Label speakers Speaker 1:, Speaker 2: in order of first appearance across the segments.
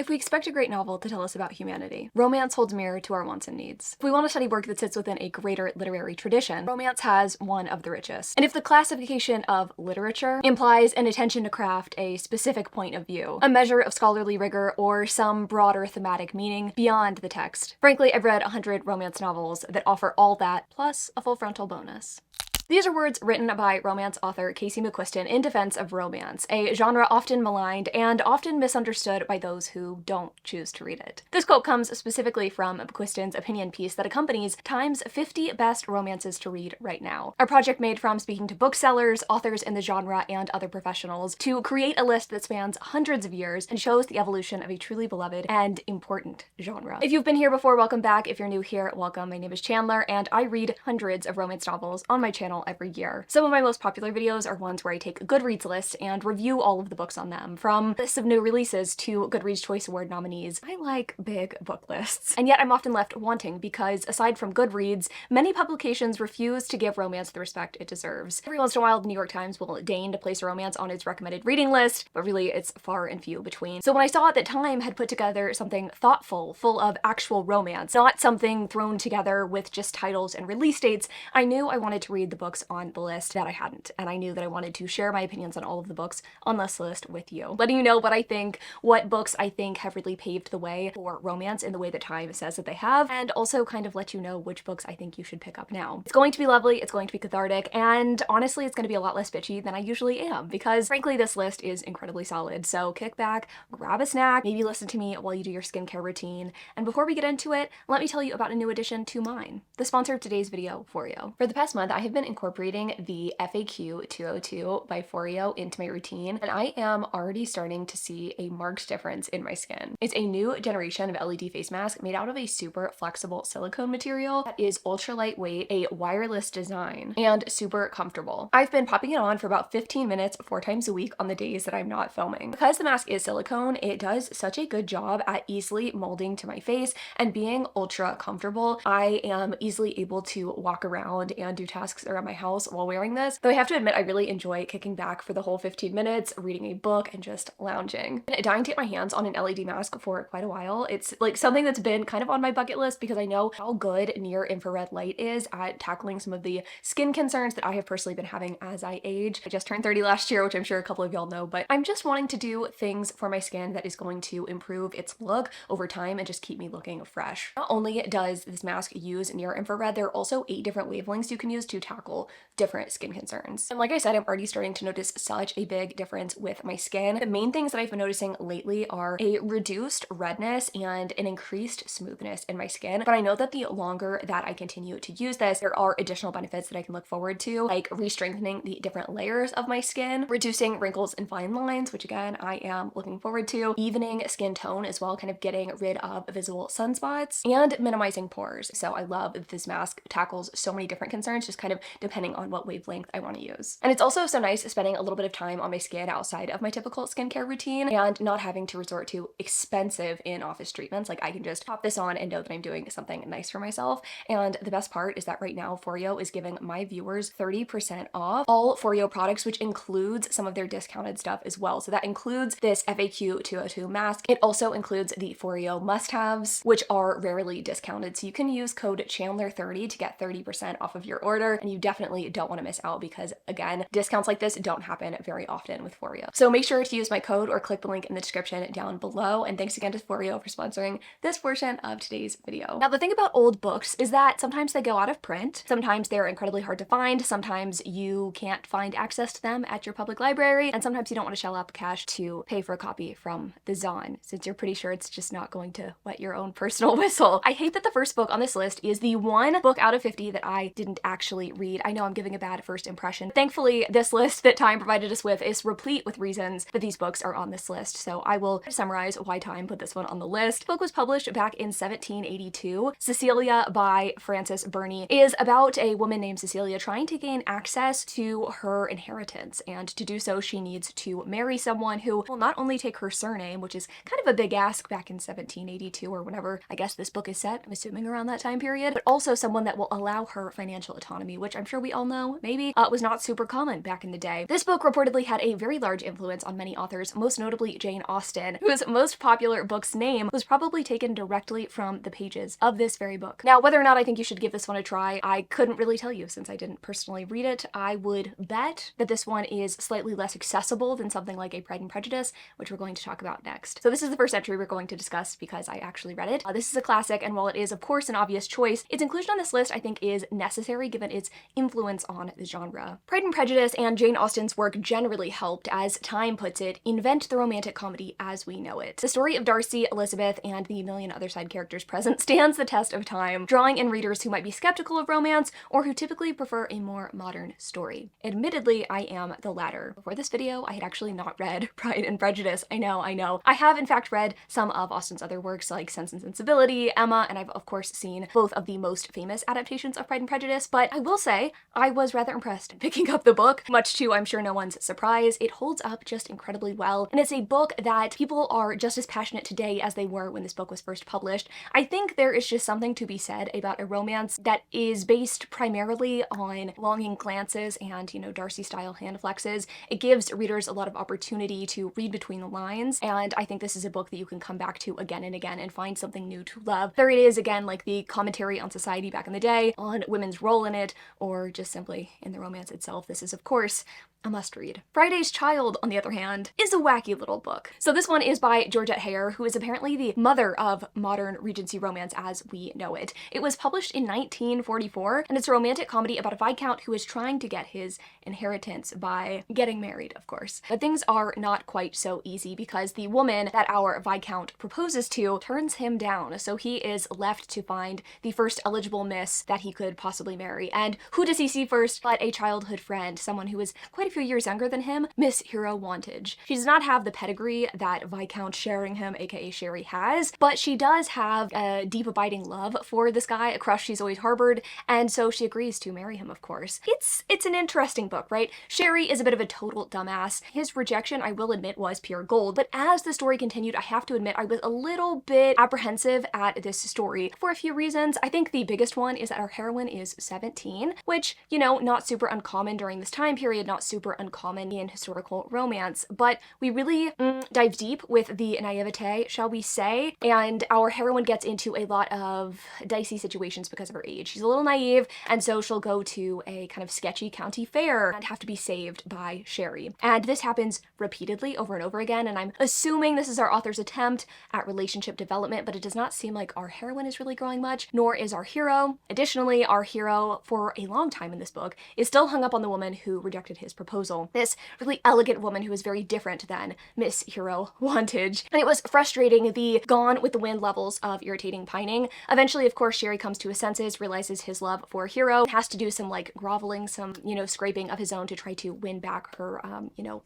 Speaker 1: If we expect a great novel to tell us about humanity, romance holds mirror to our wants and needs. If we want to study work that sits within a greater literary tradition, romance has one of the richest. And if the classification of literature implies an attention to craft a specific point of view, a measure of scholarly rigor, or some broader thematic meaning beyond the text, frankly, I've read 100 romance novels that offer all that, plus a full frontal bonus. These are words written by romance author Casey McQuiston in defense of romance, a genre often maligned and often misunderstood by those who don't choose to read it. This quote comes specifically from McQuiston's opinion piece that accompanies Time's 50 best romances to read right now, a project made from speaking to booksellers, authors in the genre, and other professionals to create a list that spans hundreds of years and shows the evolution of a truly beloved and important genre. If you've been here before, welcome back. If you're new here, welcome. My name is Chandler, and I read hundreds of romance novels on my channel every year. Some of my most popular videos are ones where I take a Goodreads list and review all of the books on them, from lists of new releases to Goodreads Choice Award nominees. I like big book lists. And yet I'm often left wanting because, aside from Goodreads, many publications refuse to give romance the respect it deserves. Every once in a while, the New York Times will deign to place a romance on its recommended reading list, but really it's far and few between. So when I saw that Time had put together something thoughtful, full of actual romance, not something thrown together with just titles and release dates, I knew I wanted to read the books on the list that I hadn't, and I knew that I wanted to share my opinions on all of the books on this list with you, letting you know what I think, what books I think have really paved the way for romance in the way that Time says that they have, and also kind of let you know which books I think you should pick up now. It's going to be lovely, it's going to be cathartic, and honestly it's going to be a lot less bitchy than I usually am, because frankly this list is incredibly solid. So kick back, grab a snack, maybe listen to me while you do your skincare routine, and before we get into it, let me tell you about a new addition to mine, the sponsor of today's video, Foreo. For the past month, I have been incorporating the FAQ 202 by Foreo into my routine, and I am already starting to see a marked difference in my skin. It's a new generation of LED face mask made out of a super flexible silicone material that is ultra lightweight, a wireless design, and super comfortable. I've been popping it on for about 15 minutes 4 times a week on the days that I'm not filming. Because the mask is silicone, it does such a good job at easily molding to my face and being ultra comfortable. I am easily able to walk around and do tasks around my house while wearing this, though I have to admit I really enjoy kicking back for the whole 15 minutes, reading a book, and just lounging. I've been dying to get my hands on an LED mask for quite a while. It's like something that's been kind of on my bucket list because I know how good near infrared light is at tackling some of the skin concerns that I have personally been having as I age. I just turned 30 last year, which I'm sure a couple of y'all know, but I'm just wanting to do things for my skin that is going to improve its look over time and just keep me looking fresh. Not only does this mask use near infrared, there are also 8 different wavelengths you can use to tackle different skin concerns. And like I said, I'm already starting to notice such a big difference with my skin. The main things that I've been noticing lately are a reduced redness and an increased smoothness in my skin. But I know that the longer that I continue to use this, there are additional benefits that I can look forward to, like re-strengthening the different layers of my skin, reducing wrinkles and fine lines, which again, I am looking forward to, evening skin tone as well, kind of getting rid of visible sunspots, and minimizing pores. So I love that this mask tackles so many different concerns, just kind of depending on what wavelength I want to use. And it's also so nice spending a little bit of time on my skin outside of my typical skincare routine and not having to resort to expensive in-office treatments. Like I can just pop this on and know that I'm doing something nice for myself. And the best part is that right now Foreo is giving my viewers 30% off all Foreo products, which includes some of their discounted stuff as well. So that includes this FAQ 202 mask. It also includes the Foreo must-haves, which are rarely discounted. So you can use code Chandler30 to get 30% off of your order, and you definitely don't want to miss out because, again, discounts like this don't happen very often with Foreo. So make sure to use my code or click the link in the description down below. And thanks again to Foreo for sponsoring this portion of today's video. Now, the thing about old books is that sometimes they go out of print. Sometimes they're incredibly hard to find. Sometimes you can't find access to them at your public library. And sometimes you don't want to shell out the cash to pay for a copy from the Zon, since you're pretty sure it's just not going to wet your own personal whistle. I hate that the first book on this list is the one book out of 50 that I didn't actually read. I know I'm giving a bad first impression. Thankfully, this list that Time provided us with is replete with reasons that these books are on this list. So I will summarize why Time put this one on the list. The book was published back in 1782. Cecilia by Frances Burney is about a woman named Cecilia trying to gain access to her inheritance. And to do so, she needs to marry someone who will not only take her surname, which is kind of a big ask back in 1782 or whenever I guess this book is set, I'm assuming around that time period, but also someone that will allow her financial autonomy, which I'm sure we all know, maybe, was not super common back in the day. This book reportedly had a very large influence on many authors, most notably Jane Austen, whose most popular book's name was probably taken directly from the pages of this very book. Now, whether or not I think you should give this one a try, I couldn't really tell you since I didn't personally read it. I would bet that this one is slightly less accessible than something like a Pride and Prejudice, which we're going to talk about next. So this is the first entry we're going to discuss because I actually read it. This is a classic, and while it is of course an obvious choice, its inclusion on this list I think is necessary given its influence on the genre. Pride and Prejudice and Jane Austen's work generally helped, as Time puts it, invent the romantic comedy as we know it. The story of Darcy, Elizabeth, and the million other side characters present stands the test of time, drawing in readers who might be skeptical of romance or who typically prefer a more modern story. Admittedly, I am the latter. Before this video, I had actually not read Pride and Prejudice. I know. I have in fact read some of Austen's other works like Sense and Sensibility, Emma, and I've of course seen both of the most famous adaptations of Pride and Prejudice, but I will say I was rather impressed picking up the book, much to I'm sure no one's surprise. It holds up just incredibly well, and it's a book that people are just as passionate today as they were when this book was first published. I think there is just something to be said about a romance that is based primarily on longing glances and, Darcy-style hand flexes. It gives readers a lot of opportunity to read between the lines, and I think this is a book that you can come back to again and again and find something new to love. There it is again, like the commentary on society back in the day, on women's role in it, or just simply in the romance itself. This is, of course, a must-read. Friday's Child, on the other hand, is a wacky little book. So this one is by Georgette Heyer, who is apparently the mother of modern Regency romance as we know it. It was published in 1944, and it's a romantic comedy about a viscount who is trying to get his inheritance by getting married, of course. But things are not quite so easy because the woman that our viscount proposes to turns him down, so he is left to find the first eligible miss that he could possibly marry. And who does he see first but a childhood friend, someone who is quite a few years younger than him, Miss Hero Wantage. She does not have the pedigree that Viscount Sheringham, aka Sherry, has, but she does have a deep abiding love for this guy, a crush she's always harbored, and so she agrees to marry him, of course. It's an interesting book, right? Sherry is a bit of a total dumbass. His rejection, I will admit, was pure gold, but as the story continued, I have to admit I was a little bit apprehensive at this story for a few reasons. I think the biggest one is that our heroine is 17, which, not super uncommon during this time period, not super uncommon in historical romance, but we really dive deep with the naivete, shall we say, and our heroine gets into a lot of dicey situations because of her age. She's a little naive, and so she'll go to a kind of sketchy county fair and have to be saved by Sherry. And this happens repeatedly over and over again, and I'm assuming this is our author's attempt at relationship development, but it does not seem like our heroine is really growing much, nor is our hero. Additionally, our hero, for a long time in this book, is still hung up on the woman who rejected his proposal. This really elegant woman who is very different than Miss Hero Wantage. And it was frustrating, the gone with the wind levels of irritating pining. Eventually, of course, Sherry comes to his senses, realizes his love for Hero, has to do some groveling, some, scraping of his own to try to win back her,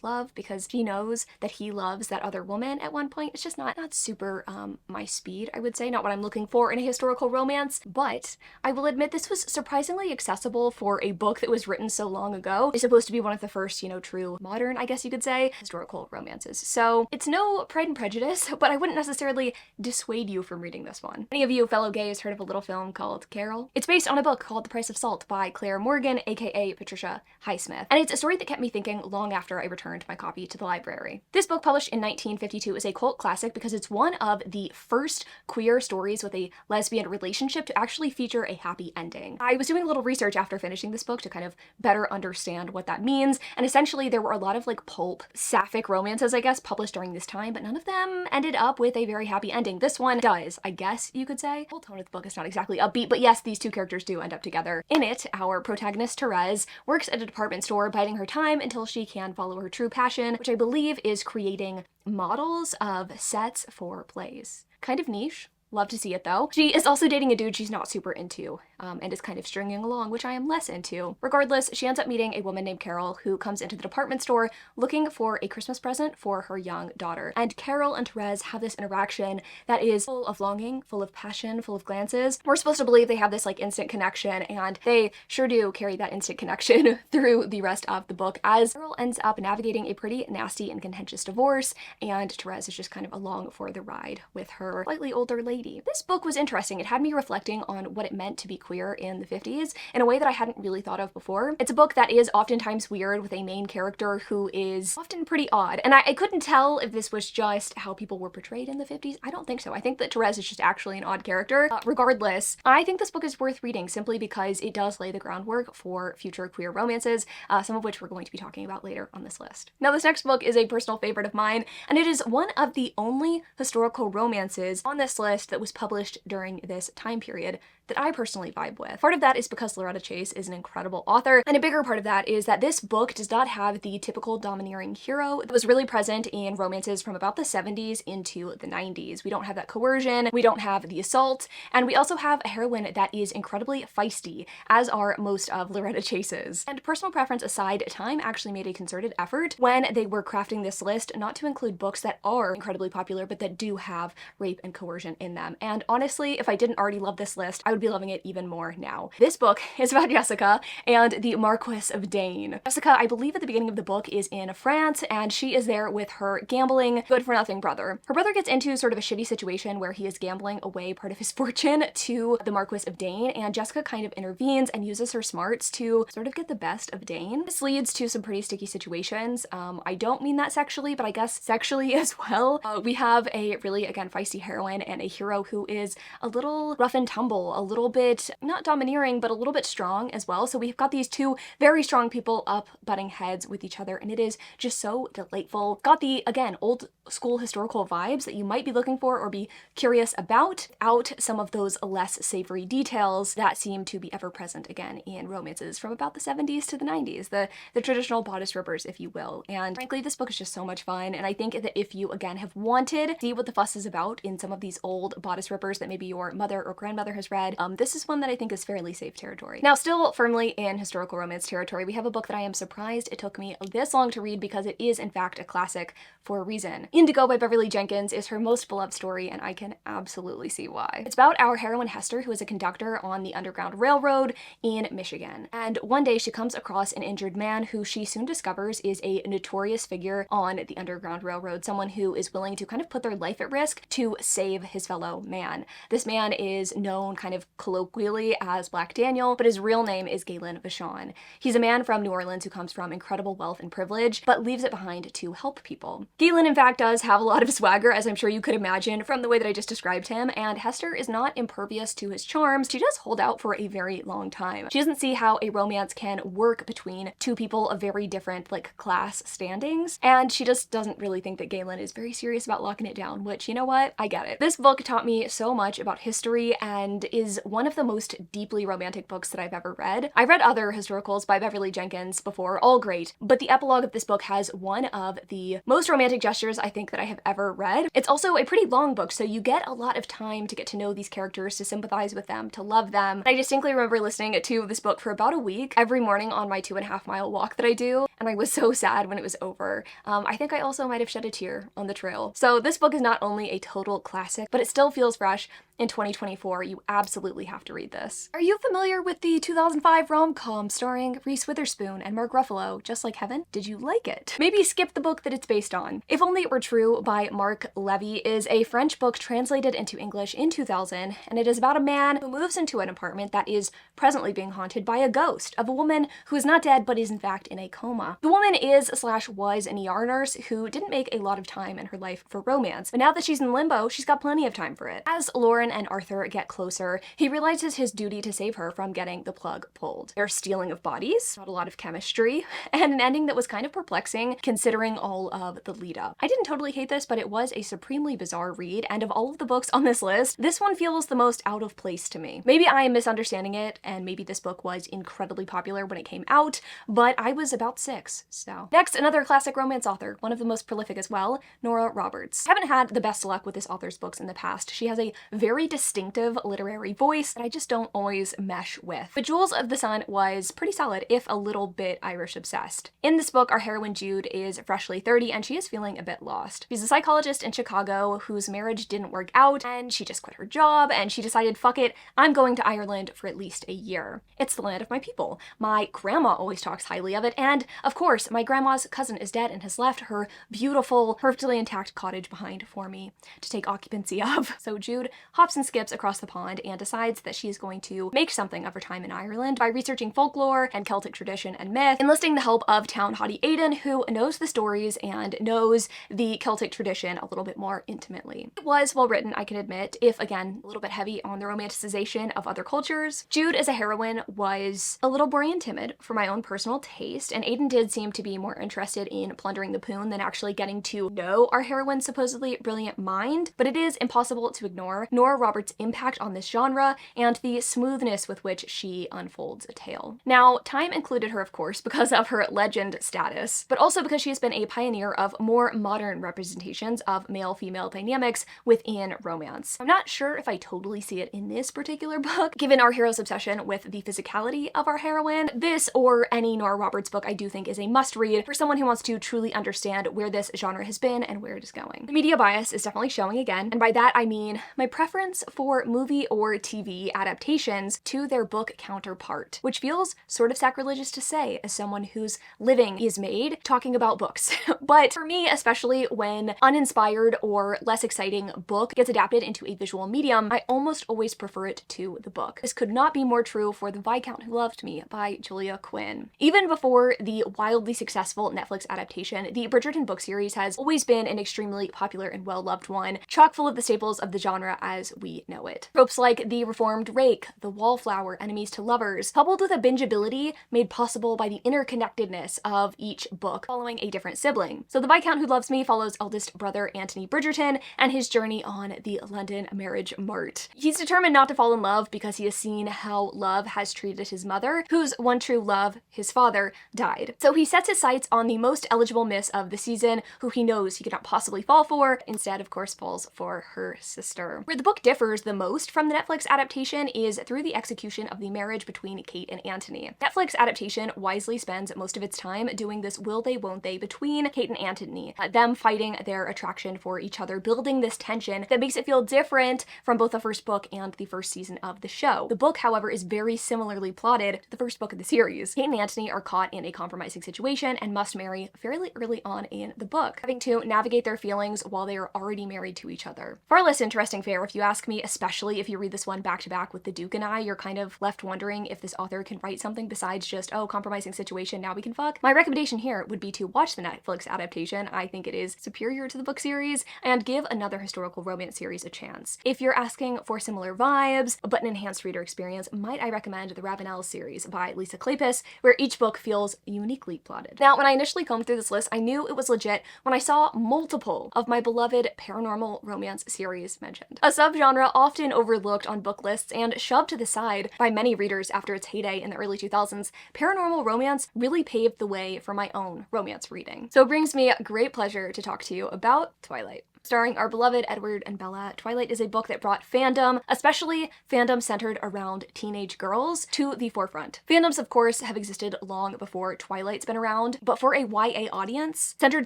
Speaker 1: love, because she knows that he loves that other woman at one point. It's just not super my speed, I would say, not what I'm looking for in a historical romance, but I will admit this was surprisingly accessible for a book that was written so long ago. It's supposed to be one of the first, true modern, I guess you could say, historical romances. So it's no Pride and Prejudice, but I wouldn't necessarily dissuade you from reading this one. Any of you fellow gays heard of a little film called Carol? It's based on a book called The Price of Salt by Claire Morgan, aka Patricia Highsmith, and it's a story that kept me thinking long after I returned my copy to the library. This book, published in 1952, is a cult classic because it's one of the first queer stories with a lesbian relationship to actually feature a happy ending. I was doing a little research after finishing this book to kind of better understand what that means, and essentially there were a lot of pulp sapphic romances, I guess, published during this time, but none of them ended up with a very happy ending. This one does, I guess you could say. The whole tone of the book is not exactly upbeat, but yes, these two characters do end up together. In it, our protagonist, Therese, works at a department store biding her time until she can follow her true passion, which I believe is creating models of sets for plays. Kind of niche. Love to see it though. She is also dating a dude she's not super into, and is kind of stringing along, which I am less into. Regardless, she ends up meeting a woman named Carol who comes into the department store looking for a Christmas present for her young daughter. And Carol and Therese have this interaction that is full of longing, full of passion, full of glances. We're supposed to believe they have this instant connection, and they sure do carry that instant connection through the rest of the book, as Carol ends up navigating a pretty nasty and contentious divorce, and Therese is just kind of along for the ride with her slightly older lady. This book was interesting. It had me reflecting on what it meant to be queer in the 50s in a way that I hadn't really thought of before. It's a book that is oftentimes weird, with a main character who is often pretty odd. And I couldn't tell if this was just how people were portrayed in the 50s. I don't think so. I think that Therese is just actually an odd character. Regardless, I think this book is worth reading simply because it does lay the groundwork for future queer romances, some of which we're going to be talking about later on this list. Now, this next book is a personal favorite of mine, and it is one of the only historical romances on this list that was published during this time period that I personally vibe with. Part of that is because Loretta Chase is an incredible author, and a bigger part of that is that this book does not have the typical domineering hero that was really present in romances from about the 70s into the 90s. We don't have that coercion, we don't have the assault, and we also have a heroine that is incredibly feisty, as are most of Loretta Chase's. And personal preference aside, Time actually made a concerted effort when they were crafting this list not to include books that are incredibly popular but that do have rape and coercion in them. And honestly, if I didn't already love this list, I would be loving it even more now. This book is about Jessica and the Marquis of Dane. Jessica, I believe at the beginning of the book, is in France, and she is there with her gambling, good-for-nothing brother. Her brother gets into sort of a shitty situation where he is gambling away part of his fortune to the Marquis of Dane, and Jessica kind of intervenes and uses her smarts to sort of get the best of Dane. This leads to some pretty sticky situations. I don't mean that sexually, but I guess sexually as well. We have a really, again, feisty heroine and a hero who is a little rough and tumble, a little bit, not domineering, but a little bit strong as well. So we've got these two very strong people up butting heads with each other, and it is just so delightful. Got the, again, old school historical vibes that you might be looking for or be curious about, out some of those less savory details that seem to be ever present again in romances from about the 70s to the 90s, the traditional bodice rippers, if you will. And frankly, this book is just so much fun, and I think that if you, again, have wanted to see what the fuss is about in some of these old bodice rippers that maybe your mother or grandmother has read, this is one that I think is fairly safe territory. Now, still firmly in historical romance territory, we have a book that I am surprised it took me this long to read because it is, in fact, a classic for a reason. Indigo by Beverly Jenkins is her most beloved story, and I can absolutely see why. It's about our heroine Hester, who is a conductor on the Underground Railroad in Michigan. And one day she comes across an injured man who she soon discovers is a notorious figure on the Underground Railroad, someone who is willing to kind of put their life at risk to save his fellow man. This man is known kind of colloquially as Black Daniel, but his real name is Galen Vachon. He's a man from New Orleans who comes from incredible wealth and privilege, but leaves it behind to help people. Galen, in fact, does have a lot of swagger, as I'm sure you could imagine from the way that I just described him, and Hester is not impervious to his charms. She does hold out for a very long time. She doesn't see how a romance can work between two people of very different, like, class standings, and she just doesn't really think that Galen is very serious about locking it down, which, you know what? I get it. This book taught me so much about history and is one of the most deeply romantic books that I've ever read. I've read other historicals by Beverly Jenkins before, all great, but the epilogue of this book has one of the most romantic gestures I think that I have ever read. It's also a pretty long book, so you get a lot of time to get to know these characters, to sympathize with them, to love them. I distinctly remember listening to this book for about a week every morning on my 2.5-mile walk that I do, and I was so sad when it was over. I think I also might have shed a tear on the trail. So this book is not only a total classic, but it still feels fresh in 2024. You absolutely have to read this. Are you familiar with the 2005 rom-com starring Reese Witherspoon and Mark Ruffalo, Just Like Heaven? Did you like it? Maybe skip the book that it's based on. If Only It Were True by Marc Levy is a French book translated into English in 2000, and it is about a man who moves into an apartment that is presently being haunted by a ghost of a woman who is not dead but is in fact in a coma. The woman is/was an ER nurse who didn't make a lot of time in her life for romance, but now that she's in limbo, she's got plenty of time for it. As Lauren and Arthur get closer, he realizes his duty to save her from getting the plug pulled. There's stealing of bodies, not a lot of chemistry, and an ending that was kind of perplexing considering all of the lead up. I didn't totally hate this, but it was a supremely bizarre read, and of all of the books on this list, this one feels the most out of place to me. Maybe I am misunderstanding it, and maybe this book was incredibly popular when it came out, but I was about 6, so. Next, another classic romance author, one of the most prolific as well, Nora Roberts. I haven't had the best luck with this author's books in the past. She has a very distinctive literary voice that I just don't always mesh with. But Jewels of the Sun was pretty solid, if a little bit Irish obsessed. In this book, our heroine Jude is freshly 30 and she is feeling a bit lost. She's a psychologist in Chicago whose marriage didn't work out and she just quit her job and she decided, fuck it, I'm going to Ireland for at least a year. It's the land of my people. My grandma always talks highly of it, and Of course, my grandma's cousin is dead and has left her beautiful, perfectly intact cottage behind for me to take occupancy of. So Jude hops and skips across the pond and decides that she is going to make something of her time in Ireland by researching folklore and Celtic tradition and myth, enlisting the help of town hottie Aidan, who knows the stories and knows the Celtic tradition a little bit more intimately. It was well written, I can admit, if again, a little bit heavy on the romanticization of other cultures. Jude as a heroine was a little boring and timid for my own personal taste, and Aidan did seem to be more interested in plundering the poon than actually getting to know our heroine's supposedly brilliant mind, but it is impossible to ignore Nora Roberts' impact on this genre and the smoothness with which she unfolds a tale. Now, time included her, of course, because of her legend status, but also because she has been a pioneer of more modern representations of male-female dynamics within romance. I'm not sure if I totally see it in this particular book, given our hero's obsession with the physicality of our heroine. This, or any Nora Roberts book, I do think is a must-read for someone who wants to truly understand where this genre has been and where it is going. The media bias is definitely showing again, and by that I mean my preference for movie or TV adaptations to their book counterpart, which feels sort of sacrilegious to say as someone whose living is made talking about books. But for me, especially when uninspired or less exciting book gets adapted into a visual medium, I almost always prefer it to the book. This could not be more true for The Viscount Who Loved Me by Julia Quinn. Even before the wildly successful Netflix adaptation, the Bridgerton book series has always been an extremely popular and well-loved one, chock full of the staples of the genre as we know it. Tropes like the reformed rake, the wallflower, enemies to lovers, coupled with a bingeability made possible by the interconnectedness of each book following a different sibling. So The Viscount Who Loves Me follows eldest brother Anthony Bridgerton and his journey on the London marriage mart. He's determined not to fall in love because he has seen how love has treated his mother, whose one true love, his father, died. So he sets his sights on the most eligible miss of the season, who he knows he could not possibly fall for, instead of course falls for her sister. Where the book differs the most from the Netflix adaptation is through the execution of the marriage between Kate and Anthony. Netflix adaptation wisely spends most of its time doing this will they won't they between Kate and Anthony, them fighting their attraction for each other, building this tension that makes it feel different from both the first book and the first season of the show. The book, however, is very similarly plotted to the first book of the series. Kate and Anthony are caught in a compromising situation and must marry fairly early on in the book, having to navigate their feelings while they are already married to each other. Far less interesting fare, if you ask me, especially if you read this one back to back with The Duke and I. You're kind of left wondering if this author can write something besides just, oh, compromising situation, now we can fuck. My recommendation here would be to watch the Netflix adaptation. I think it is superior to the book series, and give another historical romance series a chance. If you're asking for similar vibes, but an enhanced reader experience, might I recommend the Ravenel series by Lisa Kleypas, where each book feels uniquely plotted. Now, when I initially combed through this list, I knew it was legit when I saw multiple of my beloved paranormal romance series mentioned. A subgenre often overlooked on book lists and shoved to the side by many readers after its heyday in the early 2000s, paranormal romance really paved the way for my own romance reading. So it brings me great pleasure to talk to you about Twilight. Starring our beloved Edward and Bella, Twilight is a book that brought fandom, especially fandom centered around teenage girls, to the forefront. Fandoms, of course, have existed long before Twilight's been around, but for a YA audience, centered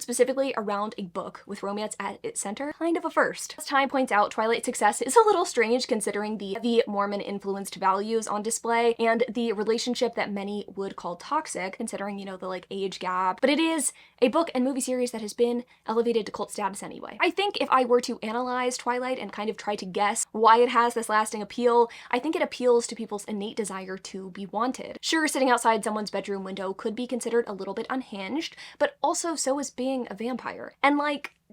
Speaker 1: specifically around a book with romance at its center, kind of a first. As Time points out, Twilight's success is a little strange considering the heavy Mormon-influenced values on display and the relationship that many would call toxic, considering, you know, the age gap. But it is a book and movie series that has been elevated to cult status anyway. I think if I were to analyze Twilight and kind of try to guess why it has this lasting appeal, I think it appeals to people's innate desire to be wanted. Sure, sitting outside someone's bedroom window could be considered a little bit unhinged, but also so is being a vampire. And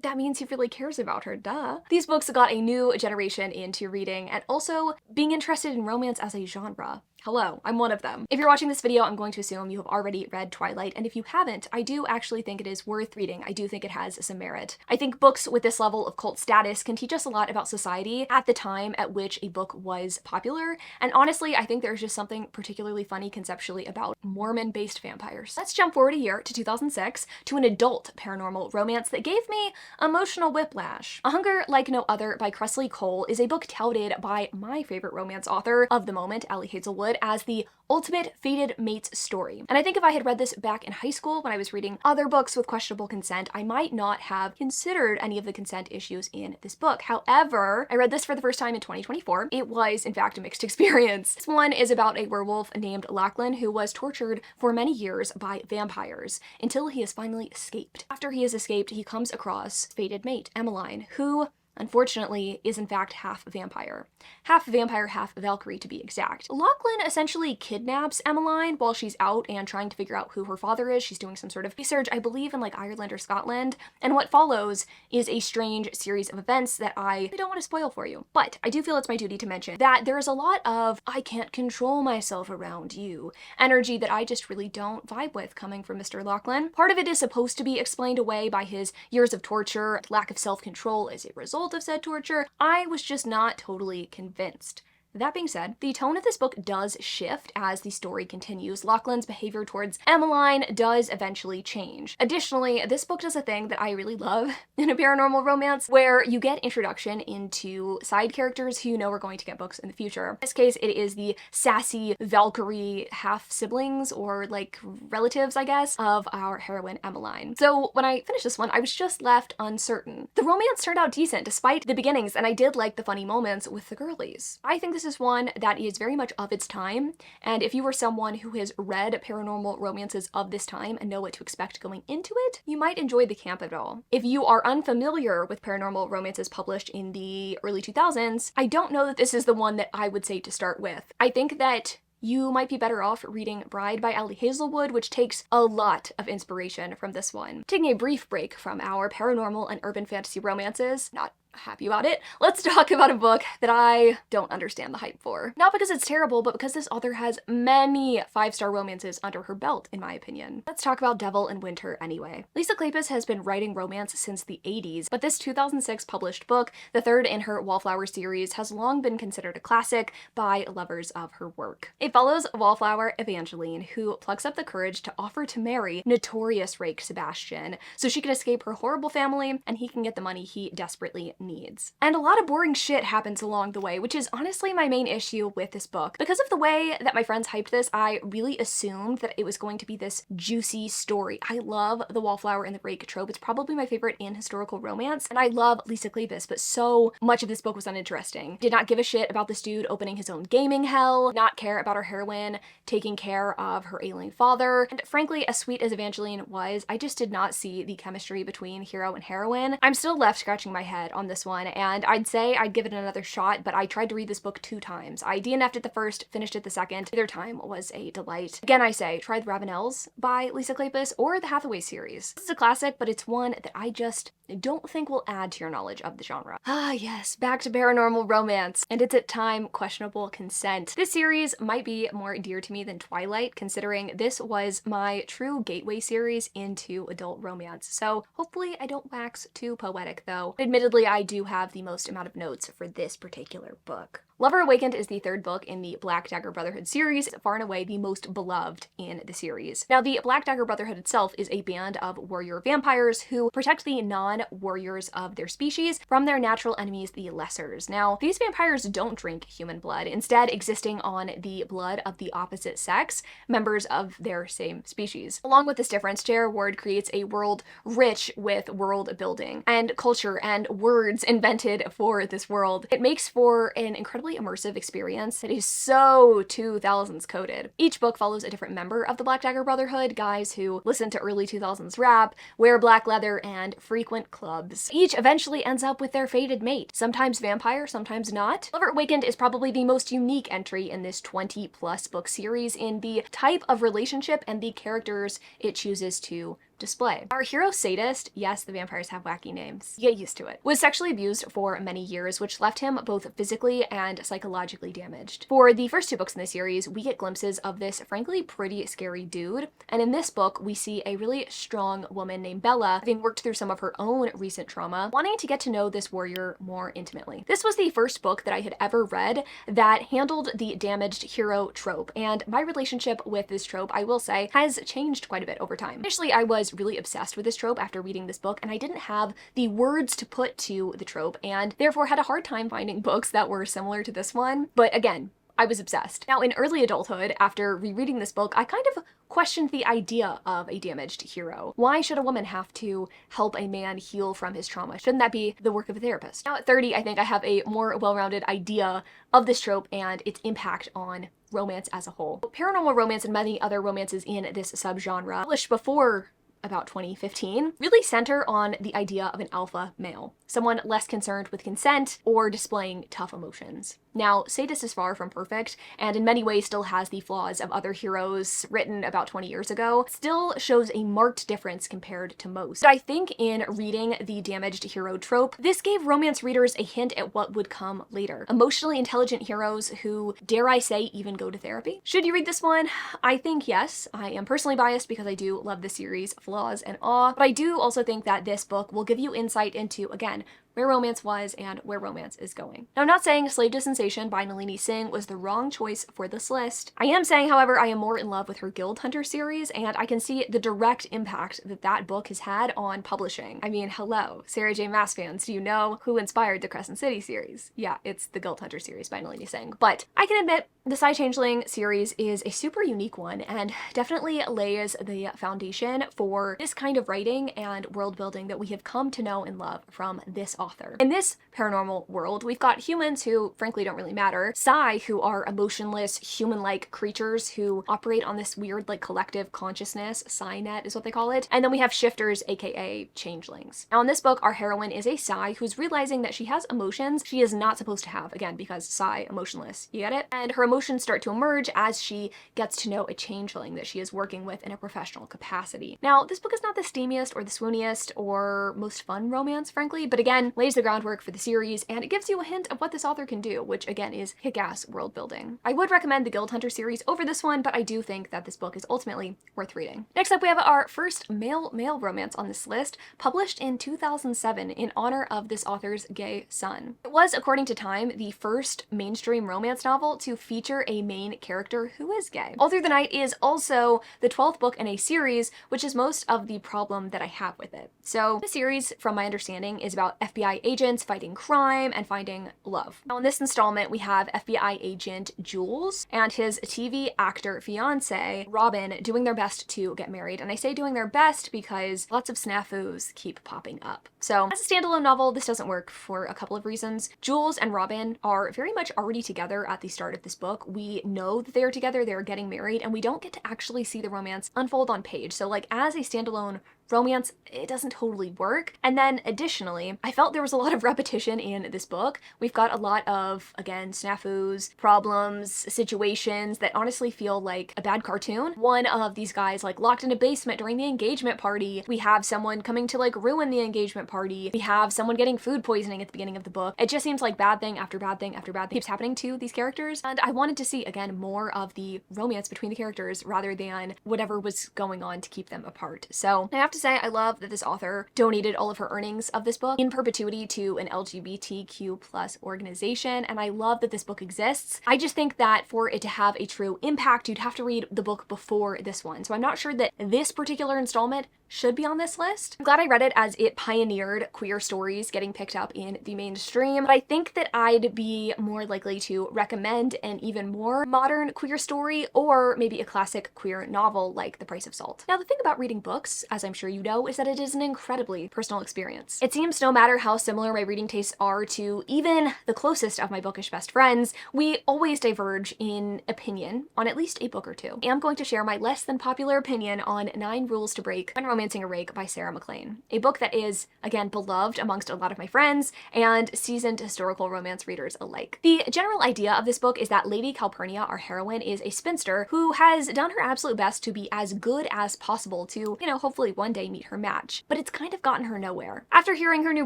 Speaker 1: that means he really cares about her, duh. These books got a new generation into reading and also being interested in romance as a genre. Hello, I'm one of them. If you're watching this video, I'm going to assume you have already read Twilight, and if you haven't, I do actually think it is worth reading. I do think it has some merit. I think books with this level of cult status can teach us a lot about society at the time at which a book was popular, and honestly, I think there's just something particularly funny conceptually about Mormon-based vampires. Let's jump forward a year to 2006 to an adult paranormal romance that gave me emotional whiplash. A Hunger Like No Other by Cressley Cole is a book touted by my favorite romance author of the moment, Allie Hazelwood, would as the ultimate fated mates story. And I think if I had read this back in high school when I was reading other books with questionable consent, I might not have considered any of the consent issues in this book. However, I read this for the first time in 2024. It was, in fact, a mixed experience. This one is about a werewolf named Lachlan who was tortured for many years by vampires until he has finally escaped. After he has escaped, he comes across fated mate, Emmeline, who unfortunately is in fact half vampire, half Valkyrie to be exact. Lachlan essentially kidnaps Emmeline while she's out and trying to figure out who her father is. She's doing some sort of research, I believe in like Ireland or Scotland, and what follows is a strange series of events that I don't want to spoil for you. But I do feel it's my duty to mention that there is a lot of I can't control myself around you energy that I just really don't vibe with coming from Mr. Lachlan. Part of it is supposed to be explained away by his years of torture, lack of self-control as a result of said torture. I was just not totally convinced. That being said, the tone of this book does shift as the story continues. Lachlan's behavior towards Emmeline does eventually change. Additionally, this book does a thing that I really love in a paranormal romance where you get introduction into side characters who you know are going to get books in the future. In this case, it is the sassy Valkyrie half-siblings or like relatives, I guess, of our heroine Emmeline. So when I finished this one, I was just left uncertain. The romance turned out decent despite the beginnings, and I did like the funny moments with the girlies. I think this is one that is very much of its time, and if you are someone who has read paranormal romances of this time and know what to expect going into it, you might enjoy the camp of it all. If you are unfamiliar with paranormal romances published in the early 2000s, I don't know that this is the one that I would say to start with. I think that you might be better off reading Bride by Ali Hazelwood, which takes a lot of inspiration from this one. Taking a brief break from our paranormal and urban fantasy romances, not happy about it, let's talk about a book that I don't understand the hype for. Not because it's terrible, but because this author has many 5-star romances under her belt, in my opinion. Let's talk about Devil in Winter anyway. Lisa Kleypas has been writing romance since the 80s, but this 2006 published book, the third in her Wallflower series, has long been considered a classic by lovers of her work. It follows Wallflower Evangeline, who plucks up the courage to offer to marry notorious rake Sebastian so she can escape her horrible family and he can get the money he desperately needs. And a lot of boring shit happens along the way, which is honestly my main issue with this book. Because of the way that my friends hyped this, I really assumed that it was going to be this juicy story. I love the Wallflower and the Rake trope. It's probably my favorite in historical romance, and I love Lisa Kleypas, but so much of this book was uninteresting. Did not give a shit about this dude opening his own gaming hell, not care about our heroine taking care of her ailing father, and frankly, as sweet as Evangeline was, I just did not see the chemistry between hero and heroine. I'm still left scratching my head on this one, and I'd say I'd give it another shot, but I tried to read this book 2 times. I DNF'd it the first, finished it the second. Either time was a delight. Again, I say, try the Ravenels by Lisa Kleypas or the Hathaway series. This is a classic, but it's one that I just don't think will add to your knowledge of the genre. Ah yes, back to paranormal romance, and it's at time questionable consent. This series might be more dear to me than Twilight, considering this was my true gateway series into adult romance. So hopefully I don't wax too poetic though. Admittedly, I do have the most amount of notes for this particular book. Lover Awakened is the 3rd book in the Black Dagger Brotherhood series, far and away the most beloved in the series. Now, the Black Dagger Brotherhood itself is a band of warrior vampires who protect the non-warriors of their species from their natural enemies, the Lessers. Now, these vampires don't drink human blood, instead existing on the blood of the opposite sex, members of their same species. Along with this difference, J.R. Ward creates a world rich with world building and culture and words invented for this world. It makes for an incredibly immersive experience that is so 2000s coded. Each book follows a different member of the Black Dagger Brotherhood, guys who listen to early 2000s rap, wear black leather, and frequent clubs. Each eventually ends up with their fated mate, sometimes vampire, sometimes not. Lover Awakened is probably the most unique entry in this 20+ book series in the type of relationship and the characters it chooses to display. Our hero sadist, yes, the vampires have wacky names, get used to it, was sexually abused for many years, which left him both physically and psychologically damaged. For the first 2 books in the series, we get glimpses of this frankly pretty scary dude, and in this book, we see a really strong woman named Bella, having worked through some of her own recent trauma, wanting to get to know this warrior more intimately. This was the first book that I had ever read that handled the damaged hero trope, and my relationship with this trope, I will say, has changed quite a bit over time. Initially, I was really obsessed with this trope after reading this book, and I didn't have the words to put to the trope, and therefore had a hard time finding books that were similar to this one. But again, I was obsessed. Now, in early adulthood, after rereading this book, I kind of questioned the idea of a damaged hero. Why should a woman have to help a man heal from his trauma? Shouldn't that be the work of a therapist? Now at 30, I think I have a more well-rounded idea of this trope and its impact on romance as a whole. Paranormal romance and many other romances in this subgenre, published before about 2015, really center on the idea of an alpha male, someone less concerned with consent or displaying tough emotions. Now, Sadist is far from perfect, and in many ways still has the flaws of other heroes written about 20 years ago, still shows a marked difference compared to most. But I think in reading the damaged hero trope, this gave romance readers a hint at what would come later. Emotionally intelligent heroes who, dare I say, even go to therapy. Should you read this one? I think yes. I am personally biased because I do love the series, flaws and awe, but I do also think that this book will give you insight into, again, where romance was and where romance is going. Now, I'm not saying Slave to Sensation by Nalini Singh was the wrong choice for this list. I am saying, however, I am more in love with her Guild Hunter series, and I can see the direct impact that that book has had on publishing. I mean, hello, Sarah J. Maas fans, do you know who inspired the Crescent City series? Yeah, it's the Guild Hunter series by Nalini Singh. But I can admit, the Psy Changeling series is a super unique one and definitely lays the foundation for this kind of writing and world building that we have come to know and love from this author. In this paranormal world, we've got humans who frankly don't really matter, Psy who are emotionless, human-like creatures who operate on this weird like collective consciousness, Psy-net is what they call it, and then we have shifters, aka changelings. Now in this book, our heroine is a Psy who's realizing that she has emotions she is not supposed to have, again because Psy, emotionless, you get it? And her emotions start to emerge as she gets to know a changeling that she is working with in a professional capacity. Now, this book is not the steamiest or the swooniest or most fun romance, frankly, but again, lays the groundwork for the series, and it gives you a hint of what this author can do, which again is kick-ass world building. I would recommend the Guild Hunter series over this one, but I do think that this book is ultimately worth reading. Next up, we have our first male romance on this list, published in 2007 in honor of this author's gay son. It was, according to Time, the first mainstream romance novel to feature a main character who is gay. All Through the Night is also the 12th book in a series, which is most of the problem that I have with it. So the series, from my understanding, is about FBI agents fighting crime and finding love. Now in this installment, we have FBI agent Jules and his TV actor fiance, Robin, doing their best to get married. And I say doing their best because lots of snafus keep popping up. So as a standalone novel, this doesn't work for a couple of reasons. Jules and Robin are very much already together at the start of this book. We know that they are together, they're getting married, and we don't get to actually see the romance unfold on page. So like as a standalone romance, it doesn't totally work. And then additionally, I felt there was a lot of repetition in this book. We've got a lot of, again, snafus, problems, situations that honestly feel like a bad cartoon. One of these guys like locked in a basement during the engagement party. We have someone coming to like ruin the engagement party. We have someone getting food poisoning at the beginning of the book. It just seems like bad thing after bad thing after bad thing keeps happening to these characters. And I wanted to see, again, more of the romance between the characters rather than whatever was going on to keep them apart. So I have to say, I love that this author donated all of her earnings of this book in perpetuity to an LGBTQ+ organization, and I love that this book exists. I just think that for it to have a true impact, you'd have to read the book before this one. So I'm not sure that this particular installment should be on this list. I'm glad I read it as it pioneered queer stories getting picked up in the mainstream, but I think that I'd be more likely to recommend an even more modern queer story or maybe a classic queer novel like The Price of Salt. Now, the thing about reading books, as I'm sure you know, is that it is an incredibly personal experience. It seems no matter how similar my reading tastes are to even the closest of my bookish best friends, we always diverge in opinion on at least a book or two. I am going to share my less than popular opinion on 9 Rules to Break When Romancing a Rake by Sarah MacLean, a book that is, again, beloved amongst a lot of my friends and seasoned historical romance readers alike. The general idea of this book is that Lady Calpurnia, our heroine, is a spinster who has done her absolute best to be as good as possible to, hopefully one day meet her match, but it's kind of gotten her nowhere. After hearing her new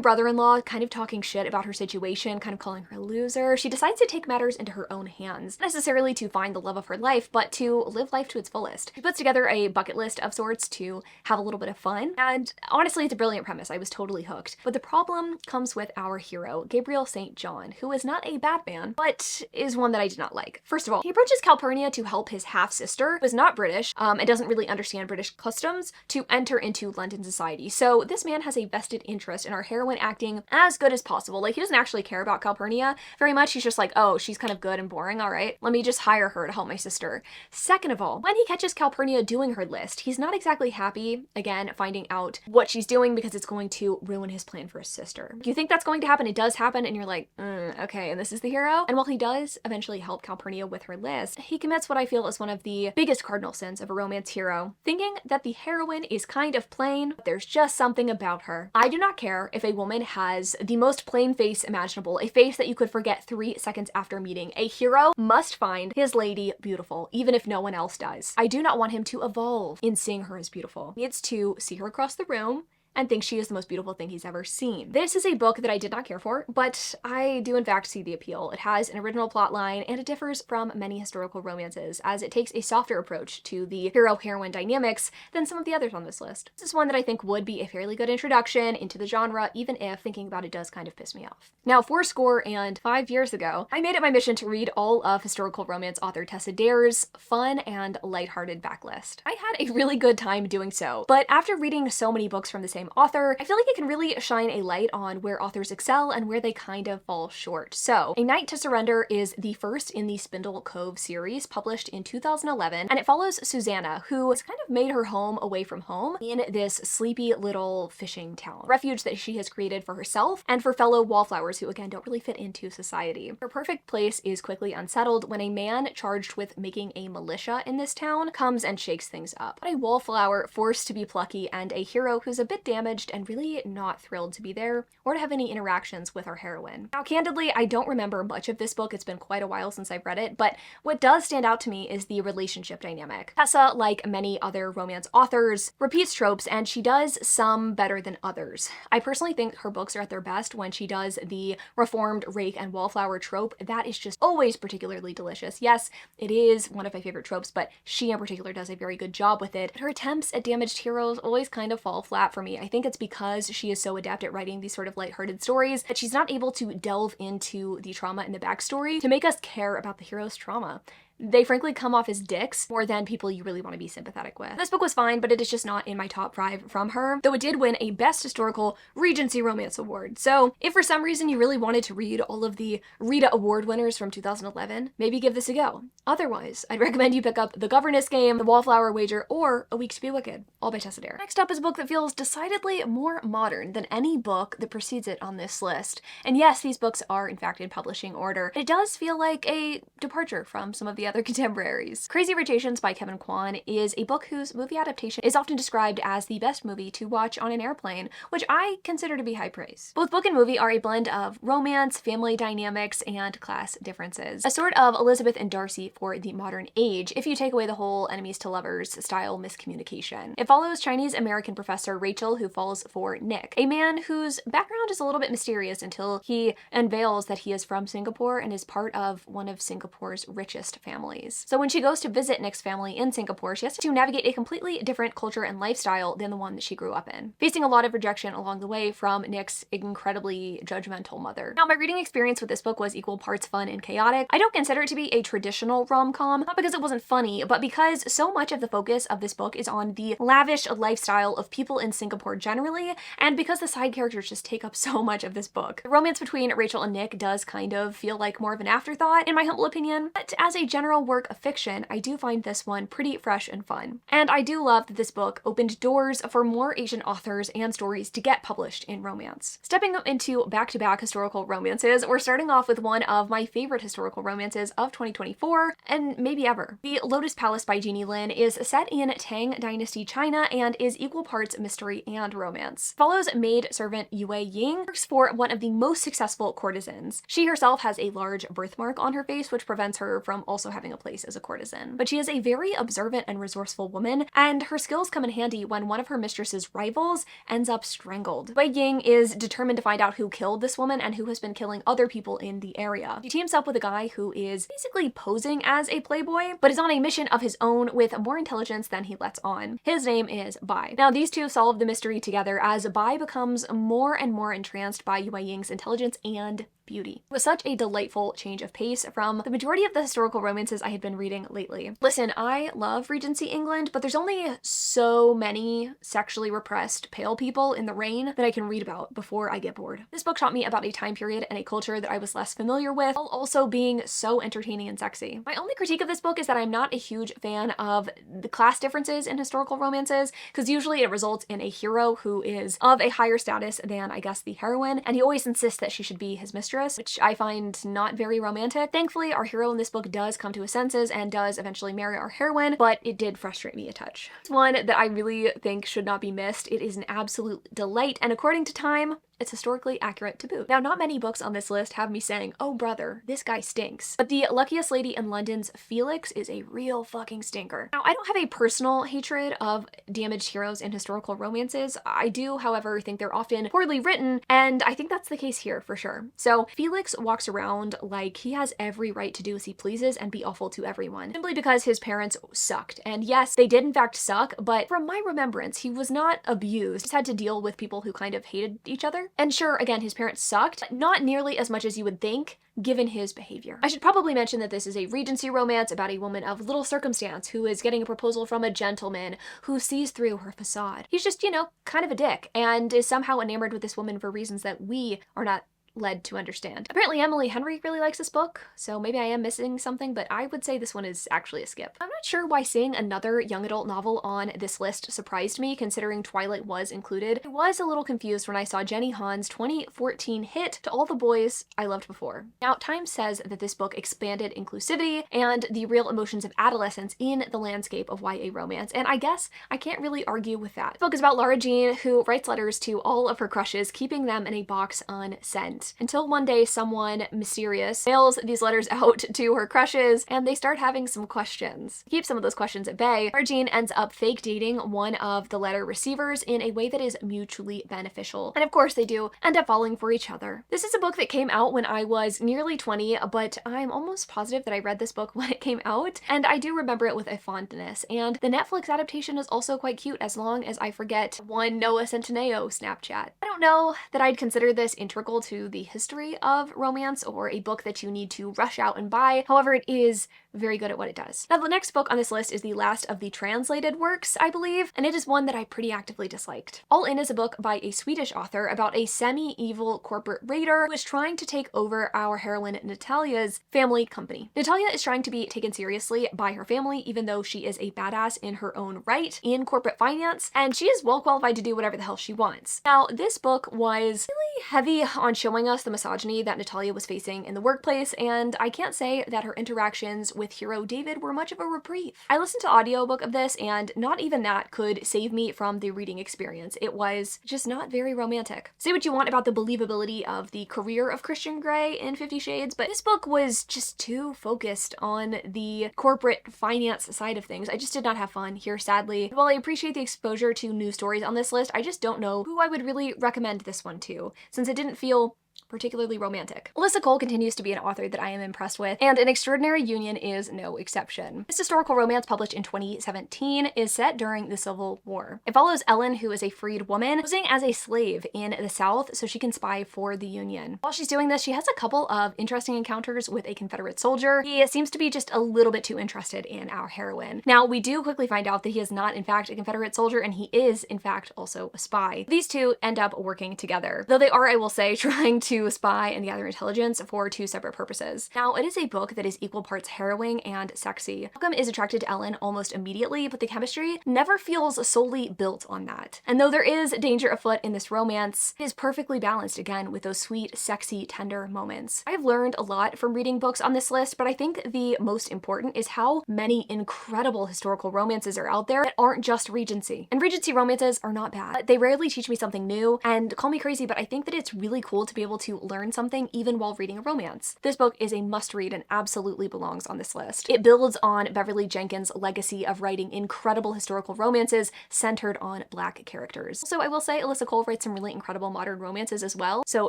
Speaker 1: brother-in-law kind of talking shit about her situation, kind of calling her a loser, she decides to take matters into her own hands, not necessarily to find the love of her life, but to live life to its fullest. She puts together a bucket list of sorts to have a little bit bit of fun. And honestly, it's a brilliant premise. I was totally hooked. But the problem comes with our hero, Gabriel St. John, who is not a bad man, but is one that I did not like. First of all, he approaches Calpurnia to help his half-sister, who is not British, and doesn't really understand British customs, to enter into London society. So this man has a vested interest in our heroine acting as good as possible. Like, he doesn't actually care about Calpurnia very much. He's just like, oh, she's kind of good and boring, all right, let me just hire her to help my sister. Second of all, when he catches Calpurnia doing her list, he's not exactly happy, again, finding out what she's doing because it's going to ruin his plan for his sister. You think that's going to happen, it does happen, and you're like, okay, and this is the hero? And while he does eventually help Calpurnia with her list, he commits what I feel is one of the biggest cardinal sins of a romance hero, thinking that the heroine is kind of plain, but there's just something about her. I do not care if a woman has the most plain face imaginable, a face that you could forget 3 seconds after meeting. A hero must find his lady beautiful, even if no one else does. I do not want him to evolve in seeing her as beautiful. He needs to see her across the room and thinks she is the most beautiful thing he's ever seen. This is a book that I did not care for, but I do in fact see the appeal. It has an original plotline, and it differs from many historical romances, as it takes a softer approach to the hero-heroine dynamics than some of the others on this list. This is one that I think would be a fairly good introduction into the genre, even if thinking about it does kind of piss me off. Now, 45 years ago, I made it my mission to read all of historical romance author Tessa Dare's fun and lighthearted backlist. I had a really good time doing so, but after reading so many books from the same author, I feel like it can really shine a light on where authors excel and where they kind of fall short. So, A Night to Surrender is the first in the Spindle Cove series, published in 2011, and it follows Susanna, who has kind of made her home away from home in this sleepy little fishing town, refuge that she has created for herself and for fellow wallflowers who, again, don't really fit into society. Her perfect place is quickly unsettled when a man charged with making a militia in this town comes and shakes things up. But a wallflower forced to be plucky and a hero who's a bit damaged and really not thrilled to be there or to have any interactions with our heroine. Now, candidly, I don't remember much of this book. It's been quite a while since I've read it, but what does stand out to me is the relationship dynamic. Tessa, like many other romance authors, repeats tropes, and she does some better than others. I personally think her books are at their best when she does the reformed rake and wallflower trope. That is just always particularly delicious. Yes, it is one of my favorite tropes, but she in particular does a very good job with it. Her attempts at damaged heroes always kind of fall flat for me. I think it's because she is so adept at writing these sort of lighthearted stories that she's not able to delve into the trauma and the backstory to make us care about the hero's trauma. They frankly come off as dicks more than people you really want to be sympathetic with. This book was fine, but it is just not in my top 5 from her, though it did win a Best Historical Regency Romance Award. So if for some reason you really wanted to read all of the Rita Award winners from 2011, maybe give this a go. Otherwise, I'd recommend you pick up The Governess Game, The Wallflower Wager, or A Week to be Wicked, all by Tessa Dare. Next up is a book that feels decidedly more modern than any book that precedes it on this list. And yes, these books are in fact in publishing order. It does feel like a departure from some of the other contemporaries. Crazy Rich Asians by Kevin Kwan is a book whose movie adaptation is often described as the best movie to watch on an airplane, which I consider to be high praise. Both book and movie are a blend of romance, family dynamics, and class differences. A sort of Elizabeth and Darcy for the modern age, if you take away the whole enemies to lovers style miscommunication. It follows Chinese-American professor Rachel, who falls for Nick, a man whose background is a little bit mysterious until he unveils that he is from Singapore and is part of one of Singapore's richest families. So when she goes to visit Nick's family in Singapore, she has to navigate a completely different culture and lifestyle than the one that she grew up in, facing a lot of rejection along the way from Nick's incredibly judgmental mother. Now, my reading experience with this book was equal parts fun and chaotic. I don't consider it to be a traditional rom-com, not because it wasn't funny, but because so much of the focus of this book is on the lavish lifestyle of people in Singapore generally, and because the side characters just take up so much of this book. The romance between Rachel and Nick does kind of feel like more of an afterthought, in my humble opinion, but as a general work of fiction, I do find this one pretty fresh and fun. And I do love that this book opened doors for more Asian authors and stories to get published in romance. Stepping into back-to-back historical romances, we're starting off with one of my favorite historical romances of 2024, and maybe ever. The Lotus Palace by Jeannie Lin is set in Tang Dynasty China and is equal parts mystery and romance. Follows maid-servant Yue Ying, works for one of the most successful courtesans. She herself has a large birthmark on her face, which prevents her from also having a place as a courtesan. But she is a very observant and resourceful woman, and her skills come in handy when one of her mistress's rivals ends up strangled. Wei Ying is determined to find out who killed this woman and who has been killing other people in the area. She teams up with a guy who is basically posing as a playboy, but is on a mission of his own with more intelligence than he lets on. His name is Bai. Now, these two solve the mystery together as Bai becomes more and more entranced by Wei Ying's intelligence and beauty. It was such a delightful change of pace from the majority of the historical romances I had been reading lately. Listen, I love Regency England, but there's only so many sexually repressed pale people in the reign that I can read about before I get bored. This book taught me about a time period and a culture that I was less familiar with, while also being so entertaining and sexy. My only critique of this book is that I'm not a huge fan of the class differences in historical romances, because usually it results in a hero who is of a higher status than, I guess, the heroine, and he always insists that she should be his mistress, which I find not very romantic. Thankfully, our hero in this book does come to his senses and does eventually marry our heroine, but it did frustrate me a touch. It's one that I really think should not be missed. It is an absolute delight, and according to Time, it's historically accurate to boot. Now, not many books on this list have me saying, oh brother, this guy stinks. But The Luckiest Lady in London's Felix is a real fucking stinker. Now, I don't have a personal hatred of damaged heroes in historical romances. I do, however, think they're often poorly written, and I think that's the case here for sure. So Felix walks around like he has every right to do as he pleases and be awful to everyone, simply because his parents sucked. And yes, they did in fact suck, but from my remembrance, he was not abused. He just had to deal with people who kind of hated each other. And sure, again, his parents sucked, but not nearly as much as you would think, given his behavior. I should probably mention that this is a Regency romance about a woman of little circumstance who is getting a proposal from a gentleman who sees through her facade. He's just, you know, kind of a dick, and is somehow enamored with this woman for reasons that we are not led to understand. Apparently Emily Henry really likes this book, so maybe I am missing something, but I would say this one is actually a skip. I'm not sure why seeing another young adult novel on this list surprised me, considering Twilight was included. I was a little confused when I saw Jenny Han's 2014 hit To All the Boys I Loved Before. Now, Time says that this book expanded inclusivity and the real emotions of adolescence in the landscape of YA romance, and I guess I can't really argue with that. The book is about Lara Jean, who writes letters to all of her crushes, keeping them in a box unsent. Until one day someone mysterious mails these letters out to her crushes and they start having some questions. To keep some of those questions at bay, Lara Jean ends up fake dating one of the letter receivers in a way that is mutually beneficial. And of course they do end up falling for each other. This is a book that came out when I was nearly 20, but I'm almost positive that I read this book when it came out, and I do remember it with a fondness. And the Netflix adaptation is also quite cute, as long as I forget one Noah Centineo Snapchat. I don't know that I'd consider this integral to the history of romance or a book that you need to rush out and buy. However, it is very good at what it does. Now, the next book on this list is the last of the translated works, I believe, and it is one that I pretty actively disliked. All In is a book by a Swedish author about a semi-evil corporate raider who is trying to take over our heroine Natalia's family company. Natalia is trying to be taken seriously by her family, even though she is a badass in her own right in corporate finance, and she is well qualified to do whatever the hell she wants. Now, this book was really heavy on showing us the misogyny that Natalia was facing in the workplace, and I can't say that her interactions with hero David were much of a reprieve. I listened to audiobook of this, and not even that could save me from the reading experience. It was just not very romantic. Say what you want about the believability of the career of Christian Grey in 50 Shades, but this book was just too focused on the corporate finance side of things. I just did not have fun here, sadly. While I appreciate the exposure to new stories on this list, I just don't know who I would really recommend this one to, since it didn't feel particularly romantic. Alyssa Cole continues to be an author that I am impressed with, and An Extraordinary Union is no exception. This historical romance, published in 2017, is set during the Civil War. It follows Ellen, who is a freed woman, posing as a slave in the South so she can spy for the Union. While she's doing this, she has a couple of interesting encounters with a Confederate soldier. He seems to be just a little bit too interested in our heroine. Now, we do quickly find out that he is not in fact a Confederate soldier, and he is in fact also a spy. These two end up working together, though they are, I will say, trying to spy and gather intelligence for two separate purposes. Now, it is a book that is equal parts harrowing and sexy. Malcolm is attracted to Ellen almost immediately, but the chemistry never feels solely built on that. And though there is danger afoot in this romance, it is perfectly balanced again with those sweet, sexy, tender moments. I've learned a lot from reading books on this list, but I think the most important is how many incredible historical romances are out there that aren't just Regency. And Regency romances are not bad. They rarely teach me something new, and call me crazy, but I think that it's really cool to be able able to learn something even while reading a romance. This book is a must-read and absolutely belongs on this list. It builds on Beverly Jenkins' legacy of writing incredible historical romances centered on Black characters. Also, I will say Alyssa Cole writes some really incredible modern romances as well, so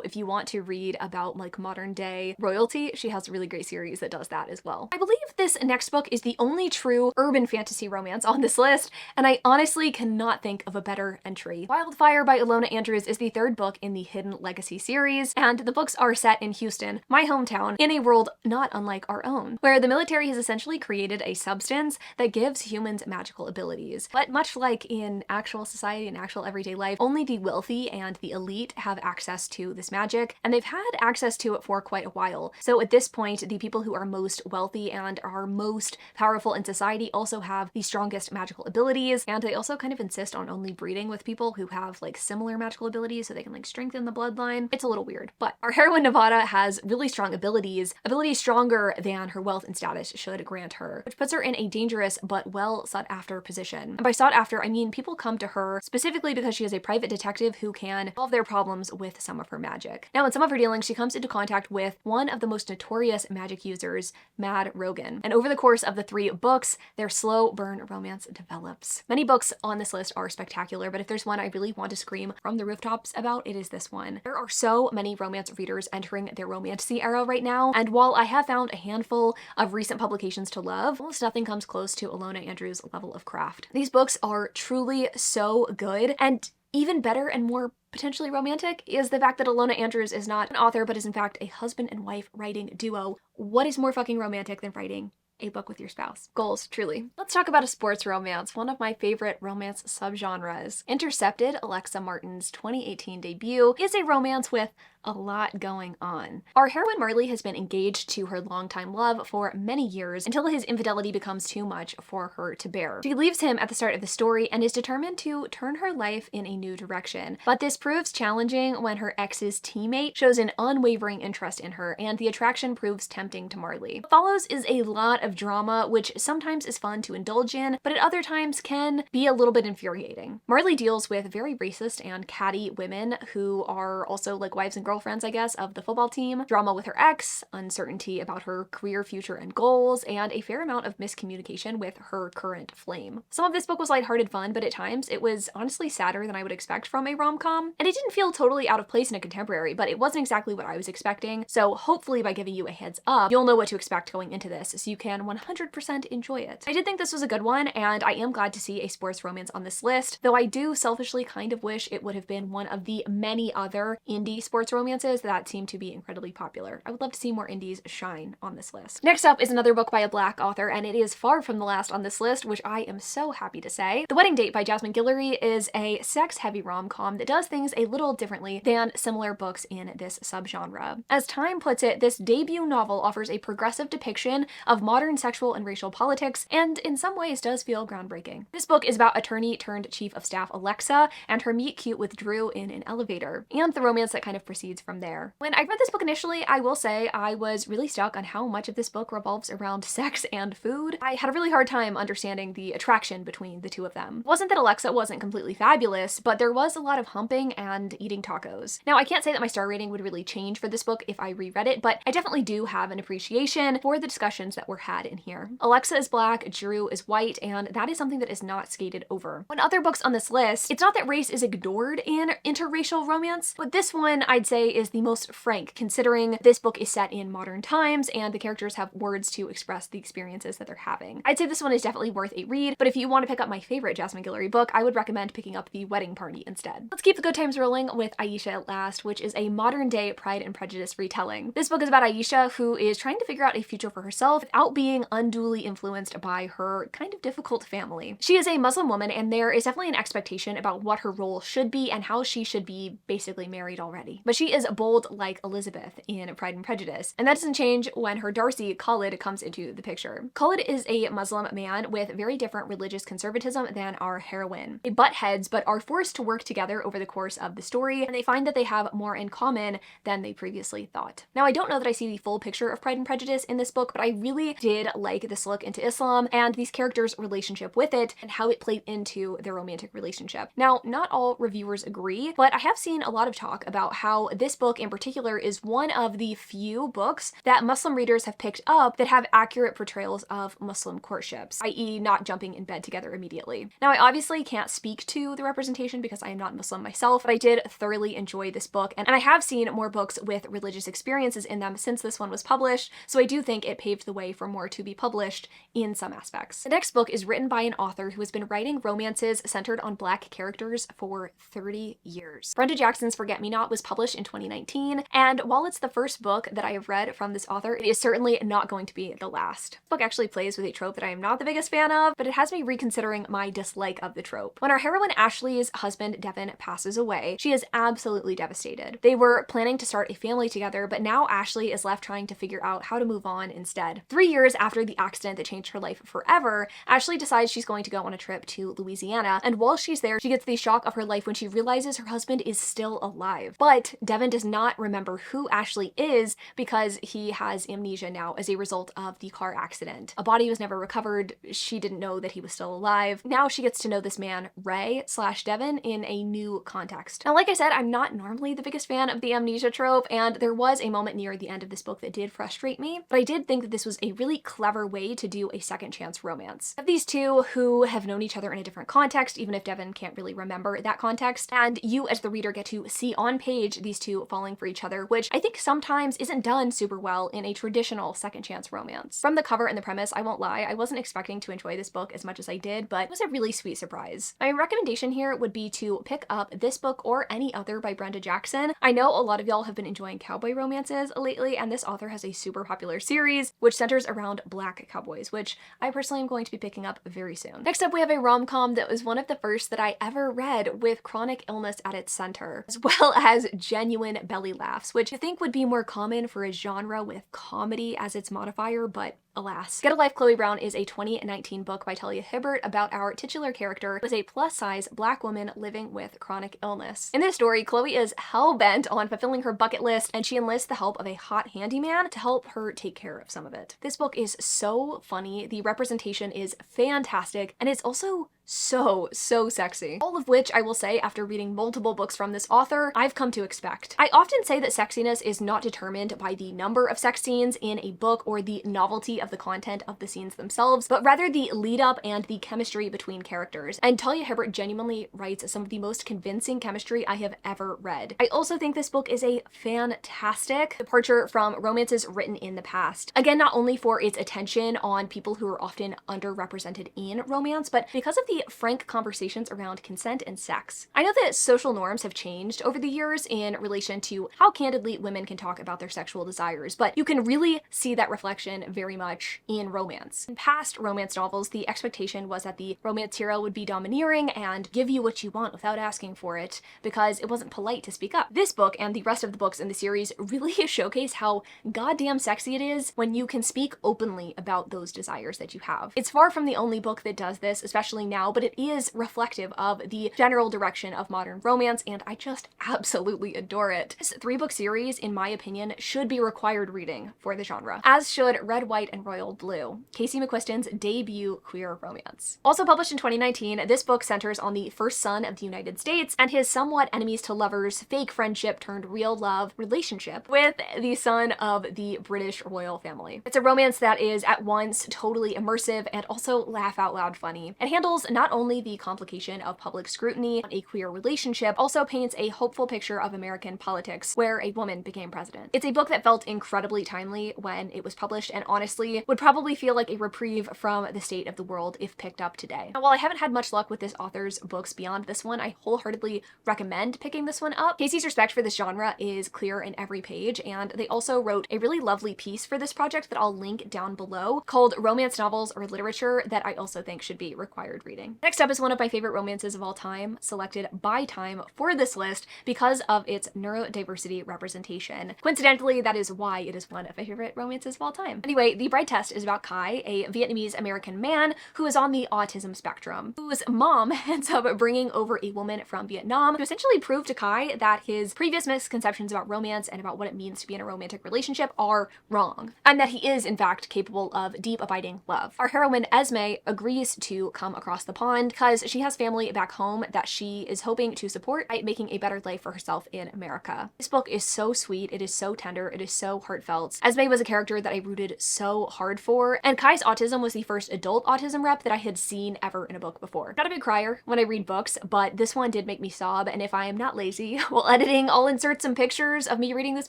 Speaker 1: if you want to read about like modern day royalty, she has a really great series that does that as well. I believe this next book is the only true urban fantasy romance on this list, and I honestly cannot think of a better entry. Wildfire by Ilona Andrews is the third book in the Hidden Legacy series, and the books are set in Houston, my hometown, in a world not unlike our own, where the military has essentially created a substance that gives humans magical abilities. But much like in actual society and actual everyday life, only the wealthy and the elite have access to this magic, and they've had access to it for quite a while. So at this point, the people who are most wealthy and are most powerful in society also have the strongest magical abilities, and they also kind of insist on only breeding with people who have like similar magical abilities so they can like strengthen the bloodline. It's a little weird, but our heroine Nevada has really strong abilities stronger than her wealth and status should grant her, which puts her in a dangerous but well sought after position. And by sought after, I mean people come to her specifically because she is a private detective who can solve their problems with some of her magic. Now, in some of her dealings, she comes into contact with one of the most notorious magic users, Mad Rogan. And over the course of the 3 books, their slow burn romance develops. Many books on this list are spectacular, but if there's one I really want to scream from the rooftops about, it is this one. There are so many romance readers entering their romantasy era right now, and while I have found a handful of recent publications to love, almost nothing comes close to Ilona Andrews' level of craft. These books are truly so good, and even better and more potentially romantic is the fact that Ilona Andrews is not an author, but is in fact a husband and wife writing duo. What is more fucking romantic than writing a book with your spouse? Goals, truly. Let's talk about a sports romance, one of my favorite romance subgenres. Intercepted, Alexa Martin's 2018 debut, is a romance with a lot going on. Our heroine Marley has been engaged to her longtime love for many years until his infidelity becomes too much for her to bear. She leaves him at the start of the story and is determined to turn her life in a new direction. But this proves challenging when her ex's teammate shows an unwavering interest in her, and the attraction proves tempting to Marley. What follows is a lot of drama, which sometimes is fun to indulge in, but at other times can be a little bit infuriating. Marley deals with very racist and catty women who are also like wives and girlfriends, I guess, of the football team, drama with her ex, uncertainty about her career future and goals, and a fair amount of miscommunication with her current flame. Some of this book was lighthearted fun, but at times it was honestly sadder than I would expect from a rom-com, and it didn't feel totally out of place in a contemporary, but it wasn't exactly what I was expecting, so hopefully by giving you a heads up, you'll know what to expect going into this, so you can 100% enjoy it. I did think this was a good one, and I am glad to see a sports romance on this list, though I do selfishly kind of wish it would have been one of the many other indie sports romances that seem to be incredibly popular. I would love to see more indies shine on this list. Next up is another book by a Black author, and it is far from the last on this list, which I am so happy to say. The Wedding Date by Jasmine Guillory is a sex-heavy rom-com that does things a little differently than similar books in this subgenre. As Time puts it, this debut novel offers a progressive depiction of modern sexual and racial politics, and in some ways does feel groundbreaking. This book is about attorney turned chief of staff Alexa and her meet cute with Drew in an elevator, and the romance that kind of proceeds from there. When I read this book initially, I will say I was really stuck on how much of this book revolves around sex and food. I had a really hard time understanding the attraction between the two of them. It wasn't that Alexa wasn't completely fabulous, but there was a lot of humping and eating tacos. Now, I can't say that my star rating would really change for this book if I reread it, but I definitely do have an appreciation for the discussions that were had in here. Alexa is Black, Drew is white, and that is something that is not skated over. When other books on this list, it's not that race is ignored in interracial romance, but this one I'd say is the most frank, considering this book is set in modern times and the characters have words to express the experiences that they're having. I'd say this one is definitely worth a read, but if you want to pick up my favorite Jasmine Guillory book, I would recommend picking up The Wedding Party instead. Let's keep the good times rolling with Aisha at Last, which is a modern day Pride and Prejudice retelling. This book is about Aisha, who is trying to figure out a future for herself without being unduly influenced by her kind of difficult family. She is a Muslim woman, and there is definitely an expectation about what her role should be and how she should be basically married already. But she is bold like Elizabeth in Pride and Prejudice, and that doesn't change when her Darcy, Khalid, comes into the picture. Khalid is a Muslim man with very different religious conservatism than our heroine. They butt heads, but are forced to work together over the course of the story, and they find that they have more in common than they previously thought. Now, I don't know that I see the full picture of Pride and Prejudice in this book, but I really did like this look into Islam and these characters' relationship with it and how it played into their romantic relationship. Now, not all reviewers agree, but I have seen a lot of talk about how this book in particular is one of the few books that Muslim readers have picked up that have accurate portrayals of Muslim courtships, i.e. not jumping in bed together immediately. Now, I obviously can't speak to the representation because I am not Muslim myself, but I did thoroughly enjoy this book, and I have seen more books with religious experiences in them since this one was published, so I do think it paved the way for more to be published in some aspects. The next book is written by an author who has been writing romances centered on Black characters for 30 years. Brenda Jackson's Forget-Me-Not was published in 2019, and while it's the first book that I have read from this author, it is certainly not going to be the last. The book actually plays with a trope that I am not the biggest fan of, but it has me reconsidering my dislike of the trope. When our heroine Ashley's husband Devin passes away, she is absolutely devastated. They were planning to start a family together, but now Ashley is left trying to figure out how to move on instead. 3 years after the accident that changed her life forever, Ashley decides she's going to go on a trip to Louisiana, and while she's there, she gets the shock of her life when she realizes her husband is still alive. But Devin does not remember who Ashley is because he has amnesia now as a result of the car accident. A body was never recovered. She didn't know that he was still alive. Now she gets to know this man, Ray/Devin, in a new context. Now, like I said, I'm not normally the biggest fan of the amnesia trope, and there was a moment near the end of this book that did frustrate me, but I did think that this was a really clever way to do a second chance romance. Of these two who have known each other in a different context, even if Devin can't really remember that context, and you as the reader get to see on page these two falling for each other, which I think sometimes isn't done super well in a traditional second chance romance. From the cover and the premise, I won't lie, I wasn't expecting to enjoy this book as much as I did, but it was a really sweet surprise. My recommendation here would be to pick up this book or any other by Brenda Jackson. I know a lot of y'all have been enjoying cowboy romances lately, and this author has a super popular series which centers around Black cowboys, which I personally am going to be picking up very soon. Next up, we have a rom-com that was one of the first that I ever read with chronic illness at its center, as well as genuine belly laughs, which I think would be more common for a genre with comedy as its modifier, but alas. Get a Life, Chloe Brown is a 2019 book by Talia Hibbert about our titular character who is a plus-size Black woman living with chronic illness. In this story, Chloe is hell-bent on fulfilling her bucket list, and she enlists the help of a hot handyman to help her take care of some of it. This book is so funny, the representation is fantastic, and it's also so sexy. All of which I will say, after reading multiple books from this author, I've come to expect. I often say that sexiness is not determined by the number of sex scenes in a book or the novelty of the content of the scenes themselves, but rather the lead up and the chemistry between characters. And Talia Hibbert genuinely writes some of the most convincing chemistry I have ever read. I also think this book is a fantastic departure from romances written in the past. Again, not only for its attention on people who are often underrepresented in romance, but because of the frank conversations around consent and sex. I know that social norms have changed over the years in relation to how candidly women can talk about their sexual desires, but you can really see that reflection very much in romance. In past romance novels, the expectation was that the romance hero would be domineering and give you what you want without asking for it because it wasn't polite to speak up. This book and the rest of the books in the series really showcase how goddamn sexy it is when you can speak openly about those desires that you have. It's far from the only book that does this, especially now, but it is reflective of the general direction of modern romance, and I just absolutely adore it. This 3-book series, in my opinion, should be required reading for the genre, as should Red, White, and Royal Blue, Casey McQuiston's debut queer romance. Also published in 2019, this book centers on the first son of the United States and his somewhat enemies to lovers fake friendship turned real love relationship with the son of the British royal family. It's a romance that is at once totally immersive and also laugh out loud funny. It handles not only the complication of public scrutiny on a queer relationship, also paints a hopeful picture of American politics where a woman became president. It's a book that felt incredibly timely when it was published and honestly would probably feel like a reprieve from the state of the world if picked up today. Now, while I haven't had much luck with this author's books beyond this one, I wholeheartedly recommend picking this one up. Casey's respect for this genre is clear in every page, and they also wrote a really lovely piece for this project that I'll link down below called Romance Novels or Literature that I also think should be required reading. Next up is one of my favorite romances of all time, selected by Time for this list because of its neurodiversity representation. Coincidentally, that is why it is one of my favorite romances of all time. Anyway, The Bride Test is about Kai, a Vietnamese-American man who is on the autism spectrum, whose mom ends up bringing over a woman from Vietnam to essentially prove to Kai that his previous misconceptions about romance and about what it means to be in a romantic relationship are wrong, and that he is, in fact, capable of deep, abiding love. Our heroine, Esme, agrees to come across the pond because she has family back home that she is hoping to support by making a better life for herself in America. This book is so sweet, it is so tender, it is so heartfelt. Esme was a character that I rooted so hard for, and Kai's autism was the first adult autism rep that I had seen ever in a book before. Not a big crier when I read books, but this one did make me sob, and if I am not lazy, while editing, I'll insert some pictures of me reading this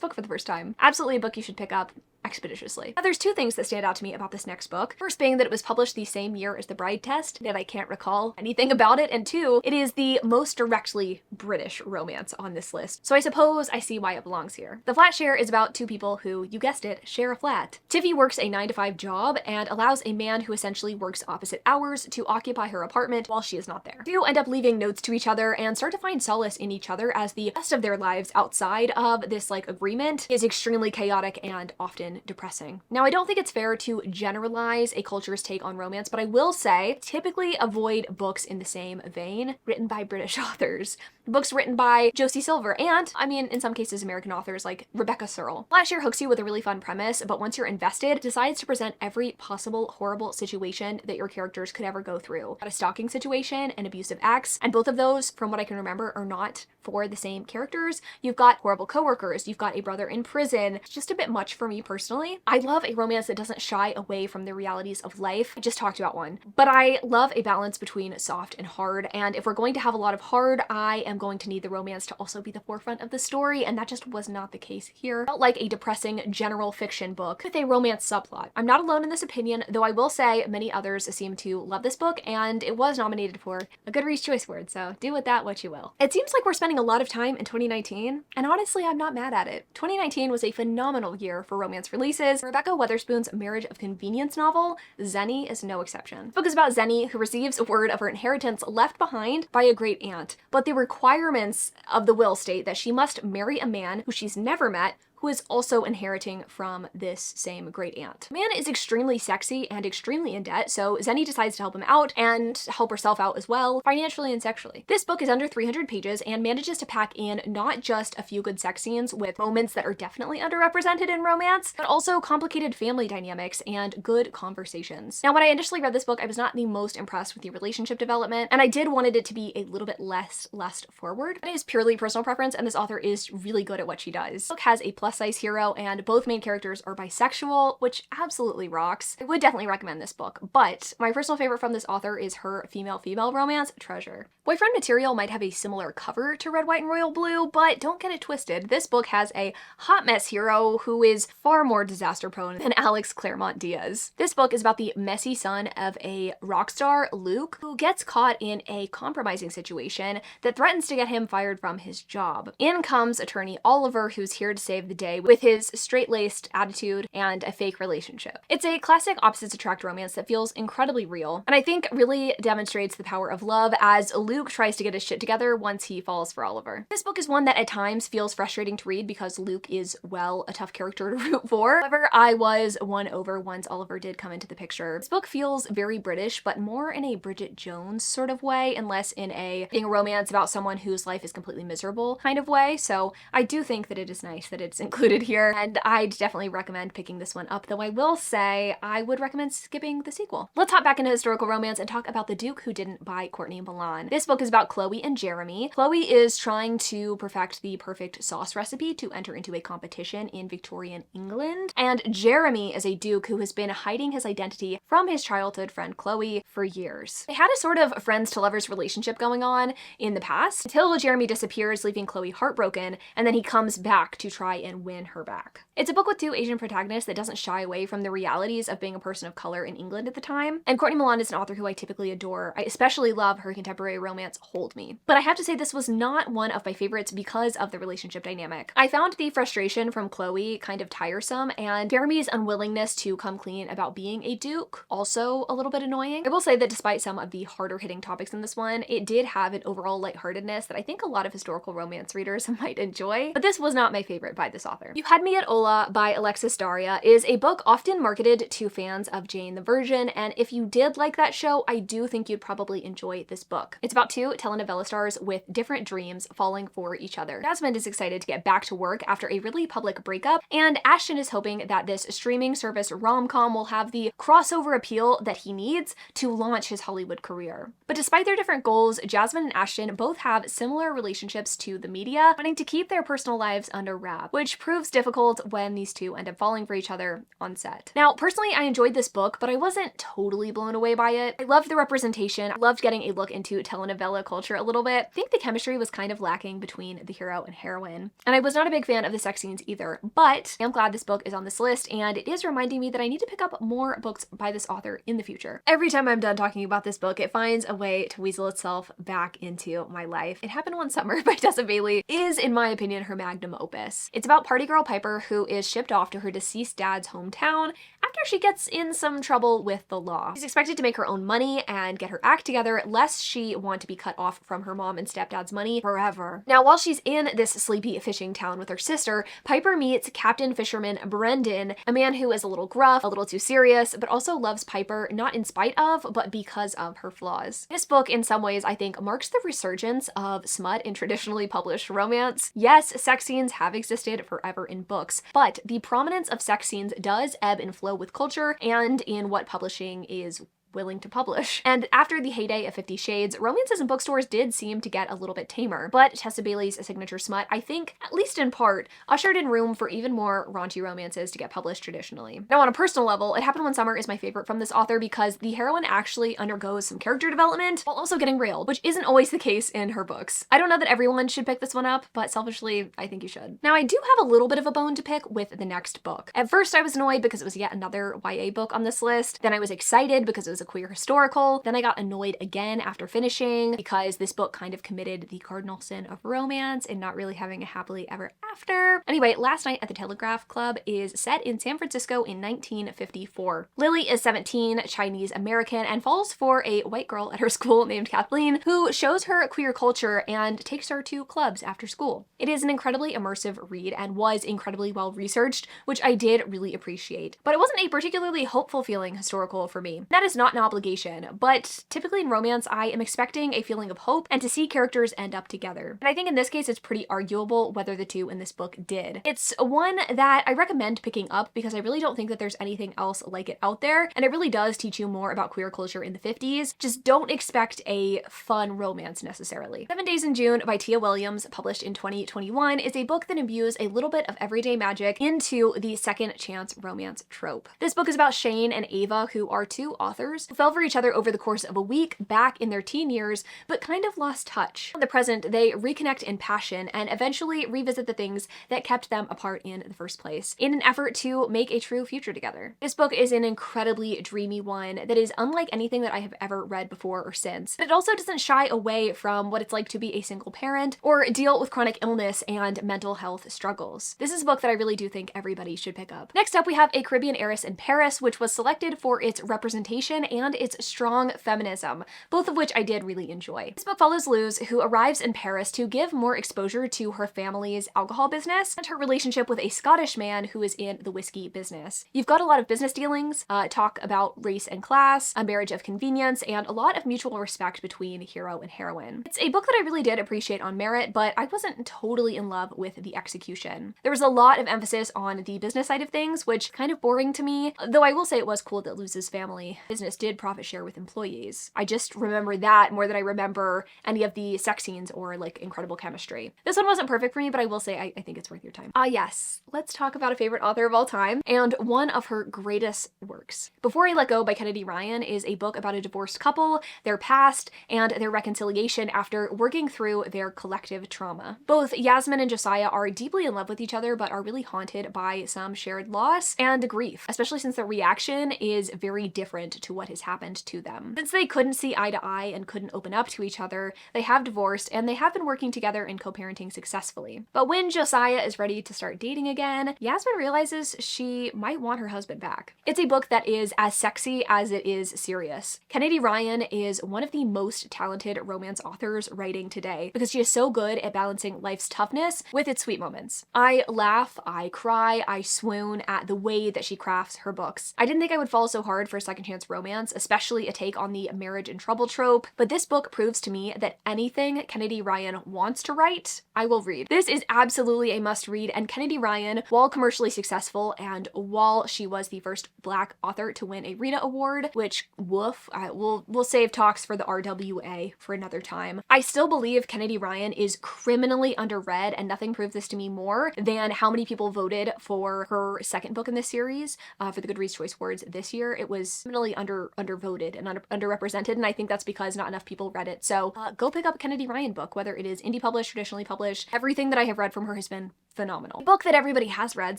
Speaker 1: book for the first time. Absolutely a book you should pick up expeditiously. Now, there's two things that stand out to me about this next book. First being that it was published the same year as The Bride Test, and I can't recall anything about it, and two, it is the most directly British romance on this list, so I suppose I see why it belongs here. The Flat Share is about two people who, you guessed it, share a flat. Tiffy works a 9-to-5 job and allows a man who essentially works opposite hours to occupy her apartment while she is not there. The two end up leaving notes to each other and start to find solace in each other as the rest of their lives outside of this agreement is extremely chaotic and often depressing. Now, I don't think it's fair to generalize a culture's take on romance, but I will say typically avoid books in the same vein written by British authors. Books written by Josie Silver and, I mean, in some cases, American authors like Rebecca Searle. Flat Share hooks you with a really fun premise, but once you're invested, decides to present every possible horrible situation that your characters could ever go through. Got a stalking situation, an abusive ex, and both of those, from what I can remember, are not for the same characters. You've got horrible coworkers, you've got a brother in prison. It's just a bit much for me personally. I love a romance that doesn't shy away from the realities of life. I just talked about one. But I love a balance between soft and hard, and if we're going to have a lot of hard, I am going to need the romance to also be the forefront of the story, and that just was not the case here. It felt like a depressing general fiction book with a romance subplot. I'm not alone in this opinion, though I will say many others seem to love this book, and it was nominated for a Goodreads Choice Award, so do with that what you will. It seems like we're spending a lot of time in 2019, and honestly, I'm not mad at it. 2019 was a phenomenal year for romance releases. Rebecca Weatherspoon's Marriage of Convenience novel, Zenny, is no exception. The book is about Zenny, who receives word of her inheritance left behind by a great aunt, but the requirements of the will state that she must marry a man who she's never met, who is also inheriting from this same great aunt. The man is extremely sexy and extremely in debt, so Zenny decides to help him out and help herself out as well, financially and sexually. This book is under 300 pages and manages to pack in not just a few good sex scenes with moments that are definitely underrepresented in romance, but also complicated family dynamics and good conversations. Now, when I initially read this book, I was not the most impressed with the relationship development, and I did wanted it to be a little bit less lust forward. It is purely personal preference, and this author is really good at what she does. The book has a plus-size hero, and both main characters are bisexual, which absolutely rocks. I would definitely recommend this book, but my personal favorite from this author is her female-female romance, Treasure. Boyfriend Material might have a similar cover to Red, White, and Royal Blue, but don't get it twisted. This book has a hot mess hero who is far more disaster-prone than Alex Claremont Diaz. This book is about the messy son of a rock star, Luke, who gets caught in a compromising situation that threatens to get him fired from his job. In comes attorney Oliver, who's here to save the day with his straight-laced attitude and a fake relationship. It's a classic opposites attract romance that feels incredibly real, and I think really demonstrates the power of love as Luke tries to get his shit together once he falls for Oliver. This book is one that at times feels frustrating to read because Luke is, well, a tough character to root for. However, I was won over once Oliver did come into the picture. This book feels very British, but more in a Bridget Jones sort of way, and less in a being a romance about someone whose life is completely miserable kind of way, so I do think that it is nice that it's included here, and I'd definitely recommend picking this one up, though I will say I would recommend skipping the sequel. Let's hop back into historical romance and talk about The Duke Who Didn't Buy Courtney Milan. This book is about Chloe and Jeremy. Chloe is trying to perfect the perfect sauce recipe to enter into a competition in Victorian England, and Jeremy is a duke who has been hiding his identity from his childhood friend Chloe for years. They had a sort of friends to lovers relationship going on in the past until Jeremy disappears, leaving Chloe heartbroken, and then he comes back to try and win her back. It's a book with two Asian protagonists that doesn't shy away from the realities of being a person of color in England at the time, and Courtney Milan is an author who I typically adore. I especially love her contemporary romance Hold Me. But I have to say this was not one of my favorites because of the relationship dynamic. I found the frustration from Chloe kind of tiresome, and Jeremy's unwillingness to come clean about being a duke also a little bit annoying. I will say that despite some of the harder hitting topics in this one, it did have an overall lightheartedness that I think a lot of historical romance readers might enjoy, but this was not my favorite by this this author. You Had Me at Ola by Alexis Daria is a book often marketed to fans of Jane the Virgin, and if you did like that show, I do think you'd probably enjoy this book. It's about two telenovela stars with different dreams falling for each other. Jasmine is excited to get back to work after a really public breakup, and Ashton is hoping that this streaming service rom-com will have the crossover appeal that he needs to launch his Hollywood career. But despite their different goals, Jasmine and Ashton both have similar relationships to the media, wanting to keep their personal lives under wraps, which proves difficult when these two end up falling for each other on set. Now, personally, I enjoyed this book, but I wasn't totally blown away by it. I loved the representation. I loved getting a look into telenovela culture a little bit. I think the chemistry was kind of lacking between the hero and heroine. And I was not a big fan of the sex scenes either, but I'm glad this book is on this list, and it is reminding me that I need to pick up more books by this author in the future. Every time I'm done talking about this book, it finds a way to weasel itself back into my life. It Happened One Summer by Tessa Bailey is, in my opinion, her magnum opus. It's about party girl Piper, who is shipped off to her deceased dad's hometown after she gets in some trouble with the law. She's expected to make her own money and get her act together, lest she want to be cut off from her mom and stepdad's money forever. Now, while she's in this sleepy fishing town with her sister, Piper meets Captain Fisherman Brendan, a man who is a little gruff, a little too serious, but also loves Piper not in spite of, but because of her flaws. This book, in some ways, I think marks the resurgence of smut in traditionally published romance. Yes, sex scenes have existed forever in books, but the prominence of sex scenes does ebb and flow with culture and in what publishing is willing to publish. And after the heyday of 50 Shades, romances in bookstores did seem to get a little bit tamer, but Tessa Bailey's signature smut, I think, at least in part, ushered in room for even more raunchy romances to get published traditionally. Now, on a personal level, It Happened One Summer is my favorite from this author because the heroine actually undergoes some character development while also getting railed, which isn't always the case in her books. I don't know that everyone should pick this one up, but selfishly, I think you should. Now, I do have a little bit of a bone to pick with the next book. At first, I was annoyed because it was yet another YA book on this list. Then I was excited because it was a queer historical. Then I got annoyed again after finishing because this book kind of committed the cardinal sin of romance and not really having a happily ever after. Anyway, Last Night at the Telegraph Club is set in San Francisco in 1954. Lily is 17, Chinese American, and falls for a white girl at her school named Kathleen, who shows her queer culture and takes her to clubs after school. It is an incredibly immersive read and was incredibly well researched, which I did really appreciate. But it wasn't a particularly hopeful feeling historical for me. That is not an obligation, but typically in romance, I am expecting a feeling of hope and to see characters end up together. And I think in this case, it's pretty arguable whether the two in this book did. It's one that I recommend picking up because I really don't think that there's anything else like it out there, and it really does teach you more about queer culture in the 50s. Just don't expect a fun romance necessarily. 7 Days in June by Tia Williams, published in 2021, is a book that imbues a little bit of everyday magic into the second chance romance trope. This book is about Shane and Ava, who are two authors who fell for each other over the course of a week back in their teen years, but kind of lost touch. In the present, they reconnect in passion and eventually revisit the things that kept them apart in the first place, in an effort to make a true future together. This book is an incredibly dreamy one that is unlike anything that I have ever read before or since, but it also doesn't shy away from what it's like to be a single parent or deal with chronic illness and mental health struggles. This is a book that I really do think everybody should pick up. Next up, we have A Caribbean Heiress in Paris, which was selected for its representation and its strong feminism, both of which I did really enjoy. This book follows Luz, who arrives in Paris to give more exposure to her family's alcohol business and her relationship with a Scottish man who is in the whiskey business. You've got a lot of business dealings, talk about race and class, a marriage of convenience, and a lot of mutual respect between hero and heroine. It's a book that I really did appreciate on merit, but I wasn't totally in love with the execution. There was a lot of emphasis on the business side of things, which kind of boring to me, though I will say it was cool that Luz's family business did profit share with employees. I just remember that more than I remember any of the sex scenes or like incredible chemistry. This one wasn't perfect for me, but I will say I think it's worth your time. Yes, let's talk about a favorite author of all time and one of her greatest works. Before I Let Go by Kennedy Ryan is a book about a divorced couple, their past, and their reconciliation after working through their collective trauma. Both Yasmin and Josiah are deeply in love with each other, but are really haunted by some shared loss and grief, especially since their reaction is very different to what what has happened to them. Since they couldn't see eye to eye and couldn't open up to each other, they have divorced and they have been working together in co-parenting successfully. But when Josiah is ready to start dating again, Yasmin realizes she might want her husband back. It's a book that is as sexy as it is serious. Kennedy Ryan is one of the most talented romance authors writing today because she is so good at balancing life's toughness with its sweet moments. I laugh, I cry, I swoon at the way that she crafts her books. I didn't think I would fall so hard for a second chance romance, especially a take on the marriage in trouble trope, but this book proves to me that anything Kennedy Ryan wants to write, I will read. This is absolutely a must read, and Kennedy Ryan, while commercially successful and while she was the first Black author to win a Rita Award, which woof, we'll save talks for the RWA for another time, I still believe Kennedy Ryan is criminally underread, and nothing proves this to me more than how many people voted for her second book in this series for the Goodreads Choice Awards this year. It was criminally undervoted and underrepresented, and I think that's because not enough people read it. So go pick up a Kennedy Ryan book, whether it is indie published, traditionally published. Everything that I have read from her has been phenomenal. The book that everybody has read,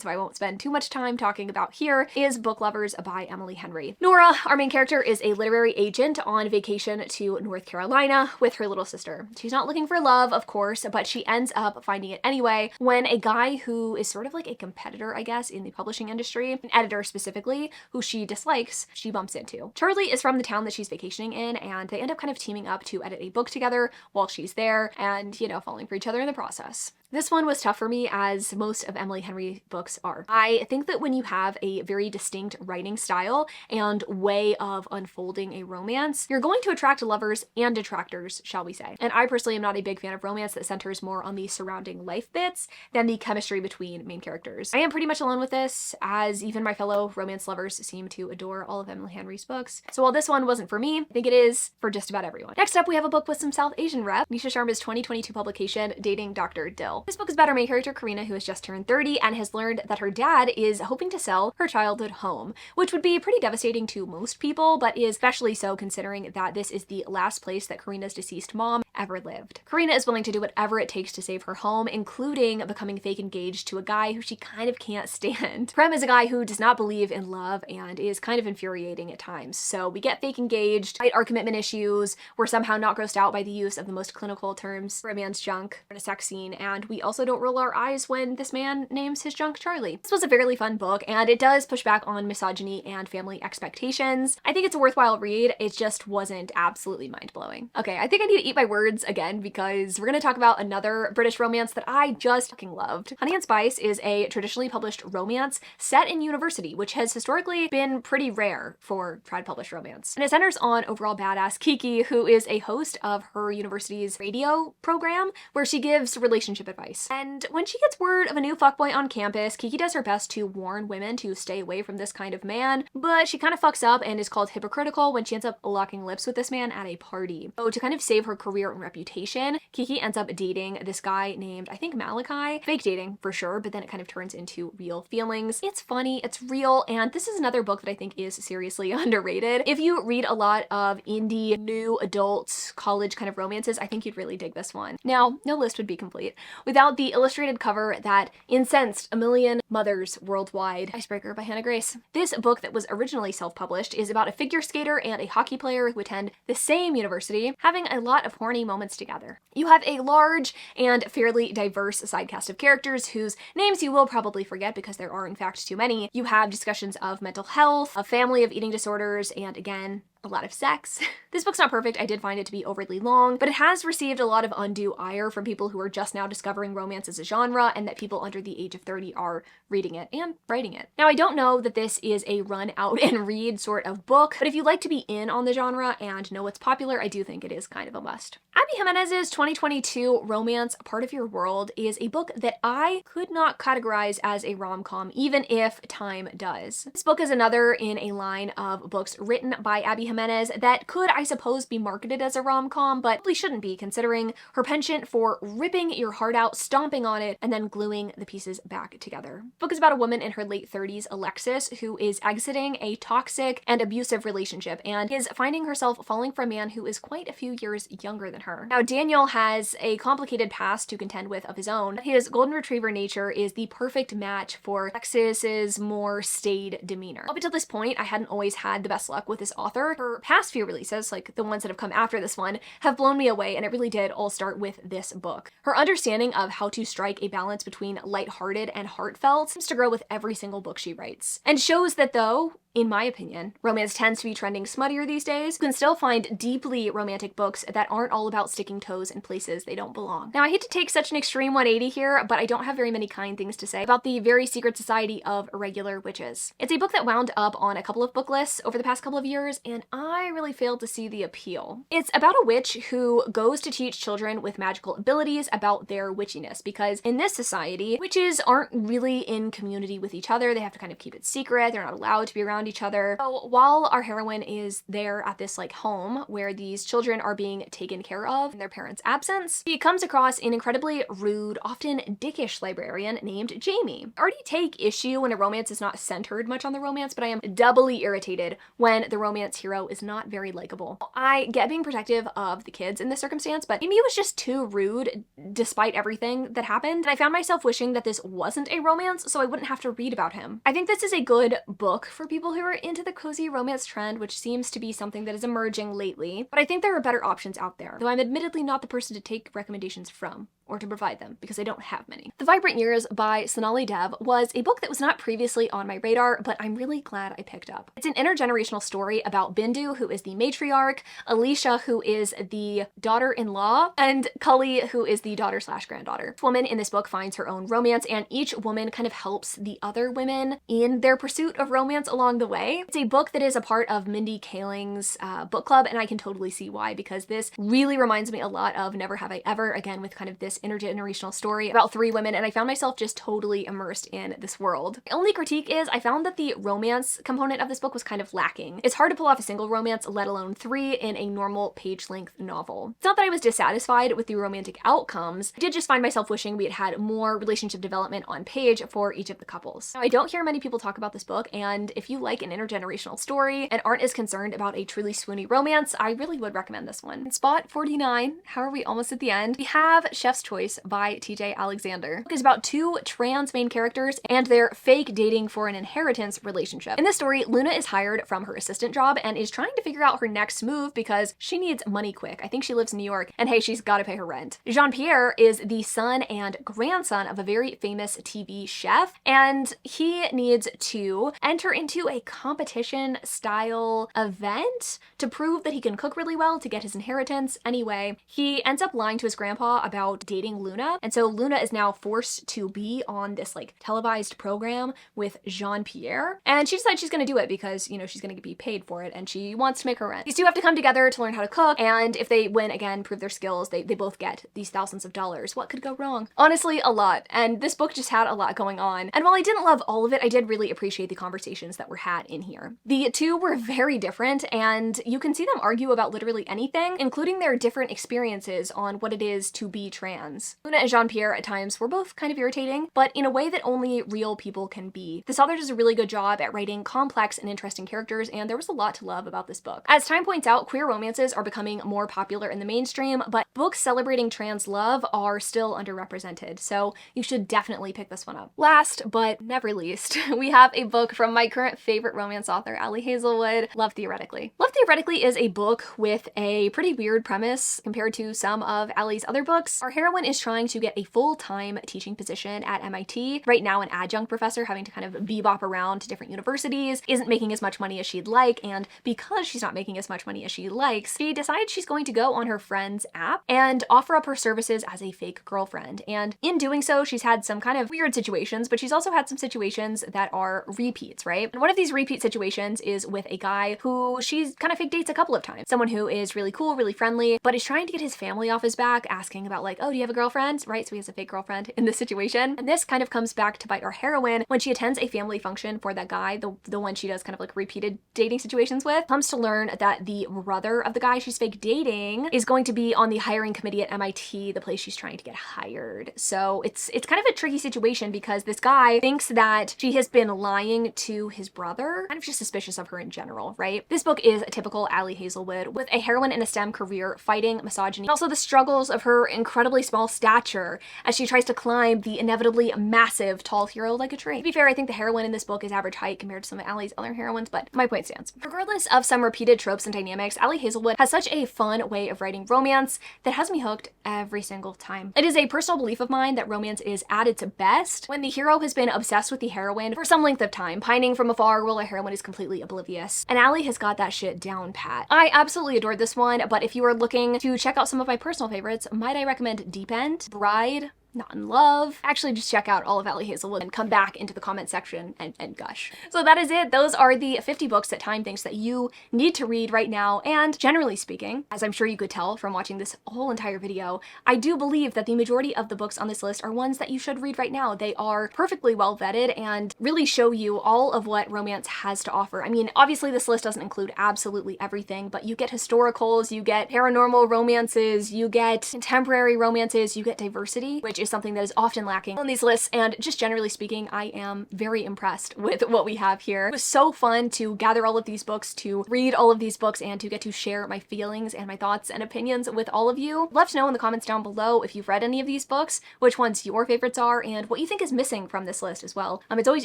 Speaker 1: so I won't spend too much time talking about here, is Book Lovers by Emily Henry. Nora, our main character, is a literary agent on vacation to North Carolina with her little sister. She's not looking for love, of course, but she ends up finding it anyway when a guy who is sort of like a competitor, I guess, in the publishing industry, an editor specifically, who she dislikes, she bumps into. Charlie is from the town that she's vacationing in, and they end up kind of teaming up to edit a book together while she's there and, you know, falling for each other in the process. This one was tough for me, as most of Emily Henry books are. I think that when you have a very distinct writing style and way of unfolding a romance, you're going to attract lovers and detractors, shall we say. And I personally am not a big fan of romance that centers more on the surrounding life bits than the chemistry between main characters. I am pretty much alone with this, as even my fellow romance lovers seem to adore all of Emily Henry's books. So while this one wasn't for me, I think it is for just about everyone. Next up, we have a book with some South Asian rep, Nisha Sharma's 2022 publication, Dating Dr. Dill. This book is about our main character, Karina, who has just turned 30 and has learned that her dad is hoping to sell her childhood home, which would be pretty devastating to most people, but is especially so considering that this is the last place that Karina's deceased mom ever lived. Karina is willing to do whatever it takes to save her home, including becoming fake engaged to a guy who she kind of can't stand. Prem is a guy who does not believe in love and is kind of infuriating at times. So we get fake engaged, fight our commitment issues, we're somehow not grossed out by the use of the most clinical terms for a man's junk in a sex scene, and we also don't roll our eyes when this man names his junk Charlie. This was a fairly fun book, and it does push back on misogyny and family expectations. I think it's a worthwhile read. It just wasn't absolutely mind-blowing. Okay, I think I need to eat my words again because we're gonna talk about another British romance that I just fucking loved. Honey and Spice is a traditionally published romance set in university, which has historically been pretty rare for trad published romance. And it centers on overall badass Kiki, who is a host of her university's radio program where she gives relationship advice. And when she gets word of a new fuckboy on campus, Kiki does her best to warn women to stay away from this kind of man, but she kind of fucks up and is called hypocritical when she ends up locking lips with this man at a party. So to kind of save her career and reputation, Kiki ends up dating this guy named, I think, Malachi. Fake dating for sure, but then it kind of turns into real feelings. It's funny, it's real, and this is another book that I think is seriously underrated. If you read a lot of indie, new adult, college kind of romances, I think you'd really dig this one. Now, no list would be complete without the illustrated cover that incensed a million mothers worldwide. Icebreaker by Hannah Grace. This book that was originally self-published is about a figure skater and a hockey player who attend the same university, having a lot of horny moments together. You have a large and fairly diverse side cast of characters whose names you will probably forget because there are in fact too many. You have discussions of mental health, a family of eating disorders, and again, a lot of sex. This book's not perfect. I did find it to be overly long, but it has received a lot of undue ire from people who are just now discovering romance as a genre, and that people under the age of 30 are reading it and writing it. Now, I don't know that this is a run out and read sort of book, but if you like to be in on the genre and know what's popular, I do think it is kind of a must. Abby Jimenez's 2022 romance, Part of Your World, is a book that I could not categorize as a rom-com, even if time does. This book is another in a line of books written by Abby Jimenez that could, I suppose, be marketed as a rom-com, but probably shouldn't be, considering her penchant for ripping your heart out, stomping on it, and then gluing the pieces back together. The book is about a woman in her late 30s, Alexis, who is exiting a toxic and abusive relationship and is finding herself falling for a man who is quite a few years younger than her. Now, Daniel has a complicated past to contend with of his own. His golden retriever nature is the perfect match for Alexis's more staid demeanor. Up until this point, I hadn't always had the best luck with this author, her past few releases, like the ones that have come after this one, have blown me away, and it really did all start with this book. Her understanding of how to strike a balance between lighthearted and heartfelt seems to grow with every single book she writes, and shows that though, in my opinion, romance tends to be trending smuttier these days, you can still find deeply romantic books that aren't all about sticking toes in places they don't belong. Now, I hate to take such an extreme 180 here, but I don't have very many kind things to say about the Very Secret Society of Irregular Witches. It's a book that wound up on a couple of book lists over the past couple of years, and I really failed to see the appeal. It's about a witch who goes to teach children with magical abilities about their witchiness, because in this society, witches aren't really in community with each other. They have to kind of keep it secret. They're not allowed to be around each other. So while our heroine is there at this like home where these children are being taken care of in their parents' absence, she comes across an incredibly rude, often dickish librarian named Jamie. I already take issue when a romance is not centered much on the romance, but I am doubly irritated when the romance hero is not very likable. I get being protective of the kids in this circumstance, but Jamie was just too rude despite everything that happened, and I found myself wishing that this wasn't a romance so I wouldn't have to read about him. I think this is a good book for people who are into the cozy romance trend, which seems to be something that is emerging lately, but I think there are better options out there, though I'm admittedly not the person to take recommendations from, or to provide them, because I don't have many. The Vibrant Years by Sonali Dev was a book that was not previously on my radar, but I'm really glad I picked up. It's an intergenerational story about Bindu, who is the matriarch, Alicia, who is the daughter-in-law, and Cully, who is the daughter/granddaughter. This woman in this book finds her own romance, and each woman kind of helps the other women in their pursuit of romance along the way. It's a book that is a part of Mindy Kaling's book club, and I can totally see why, because this really reminds me a lot of Never Have I Ever, again with kind of this intergenerational story about three women, and I found myself just totally immersed in this world. My only critique is I found that the romance component of this book was kind of lacking. It's hard to pull off a single romance, let alone three, in a normal page-length novel. It's not that I was dissatisfied with the romantic outcomes, I did just find myself wishing we had had more relationship development on page for each of the couples. Now, I don't hear many people talk about this book, and if you like an intergenerational story and aren't as concerned about a truly swoony romance, I really would recommend this one. In spot 49, how are we almost at the end, we have Chef's Choice by TJ Alexander. The book is about two trans main characters and their fake dating for an inheritance relationship. In this story, Luna is hired from her assistant job and is trying to figure out her next move because she needs money quick. I think she lives in New York, and hey, she's gotta pay her rent. Jean-Pierre is the son and grandson of a very famous TV chef, and he needs to enter into a competition style event to prove that he can cook really well to get his inheritance. Anyway, he ends up lying to his grandpa about dating Luna, and so Luna is now forced to be on this like televised program with Jean-Pierre, and she decides she's gonna do it because, you know, she's gonna be paid for it and she wants to make her rent. These two have to come together to learn how to cook, and if they win again, prove their skills, they both get these thousands of dollars. What could go wrong? Honestly, a lot, and this book just had a lot going on, and while I didn't love all of it, I did really appreciate the conversations that were had in here. The two were very different, and you can see them argue about literally anything, including their different experiences on what it is to be trans. Luna and Jean-Pierre at times were both kind of irritating, but in a way that only real people can be. This author does a really good job at writing complex and interesting characters, and there was a lot to love about this book. As time points out, queer romances are becoming more popular in the mainstream, but books celebrating trans love are still underrepresented, so you should definitely pick this one up. Last, but never least, we have a book from my current favorite romance author, Ali Hazelwood, Love Theoretically. Love Theoretically is a book with a pretty weird premise compared to some of Ali's other books. Our heroine is trying to get a full-time teaching position at MIT. Right now, an adjunct professor having to kind of bebop around to different universities, isn't making as much money as she'd like, and because she's not making as much money as she likes, she decides she's going to go on her friend's app and offer up her services as a fake girlfriend. And in doing so, she's had some kind of weird situations, but she's also had some situations that are repeats, right? And one of these repeat situations is with a guy who she's kind of fake dates a couple of times. Someone who is really cool, really friendly, but is trying to get his family off his back, asking about like, oh, do you have a girlfriend? Right? So he has a fake girlfriend in this situation. And this kind of comes back to bite our heroine when she attends a family function for that guy, the one she does kind of like repeated dating situations with, comes to learn that the brother of the guy she's fake dating is going to be on the hiring committee at MIT, the place she's trying to get hired. So it's kind of a tricky situation because this guy thinks that she has been lying to his brother, kind of just suspicious of her in general, right? This book is a typical Ali Hazelwood with a heroine in a STEM career fighting misogyny, and also the struggles of her incredibly small stature as she tries to climb the inevitably massive tall hero like a tree. To be fair, I think the heroine in this book is average height compared to some of Allie's other heroines, but my point stands. Regardless of some repeated tropes and dynamics, Ali Hazelwood has such a fun way of writing romance that has me hooked every single time. It is a personal belief of mine that romance is at its best when the hero has been obsessed with the heroine for some length of time, pining from afar while a heroine is completely oblivious. And Ali has got that shit down pat. I absolutely adored this one, but if you are looking to check out some of my personal favorites, might I recommend Deep End, Bride, Not in Love. Actually, just check out all of Ali Hazelwood and come back into the comment section and gush. So that is it. Those are the 50 books that Time thinks that you need to read right now. And generally speaking, as I'm sure you could tell from watching this whole entire video, I do believe that the majority of the books on this list are ones that you should read right now. They are perfectly well vetted and really show you all of what romance has to offer. I mean, obviously this list doesn't include absolutely everything, but you get historicals, you get paranormal romances, you get contemporary romances, you get diversity, which is something that is often lacking on these lists. And just generally speaking, I am very impressed with what we have here. It was so fun to gather all of these books, to read all of these books, and to get to share my feelings and my thoughts and opinions with all of you. Love to know in the comments down below if you've read any of these books, which ones your favorites are, and what you think is missing from this list as well. It's always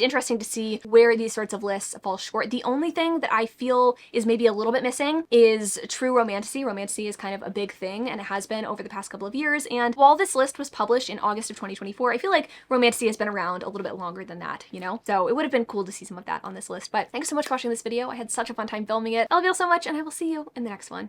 Speaker 1: interesting to see where these sorts of lists fall short. The only thing that I feel is maybe a little bit missing is true romantasy. Romantasy is kind of a big thing, and it has been over the past couple of years. And while this list was published in August of 2024, I feel like romantasy has been around a little bit longer than that, you know? So it would have been cool to see some of that on this list. But thanks so much for watching this video. I had such a fun time filming it. I love you all so much, and I will see you in the next one.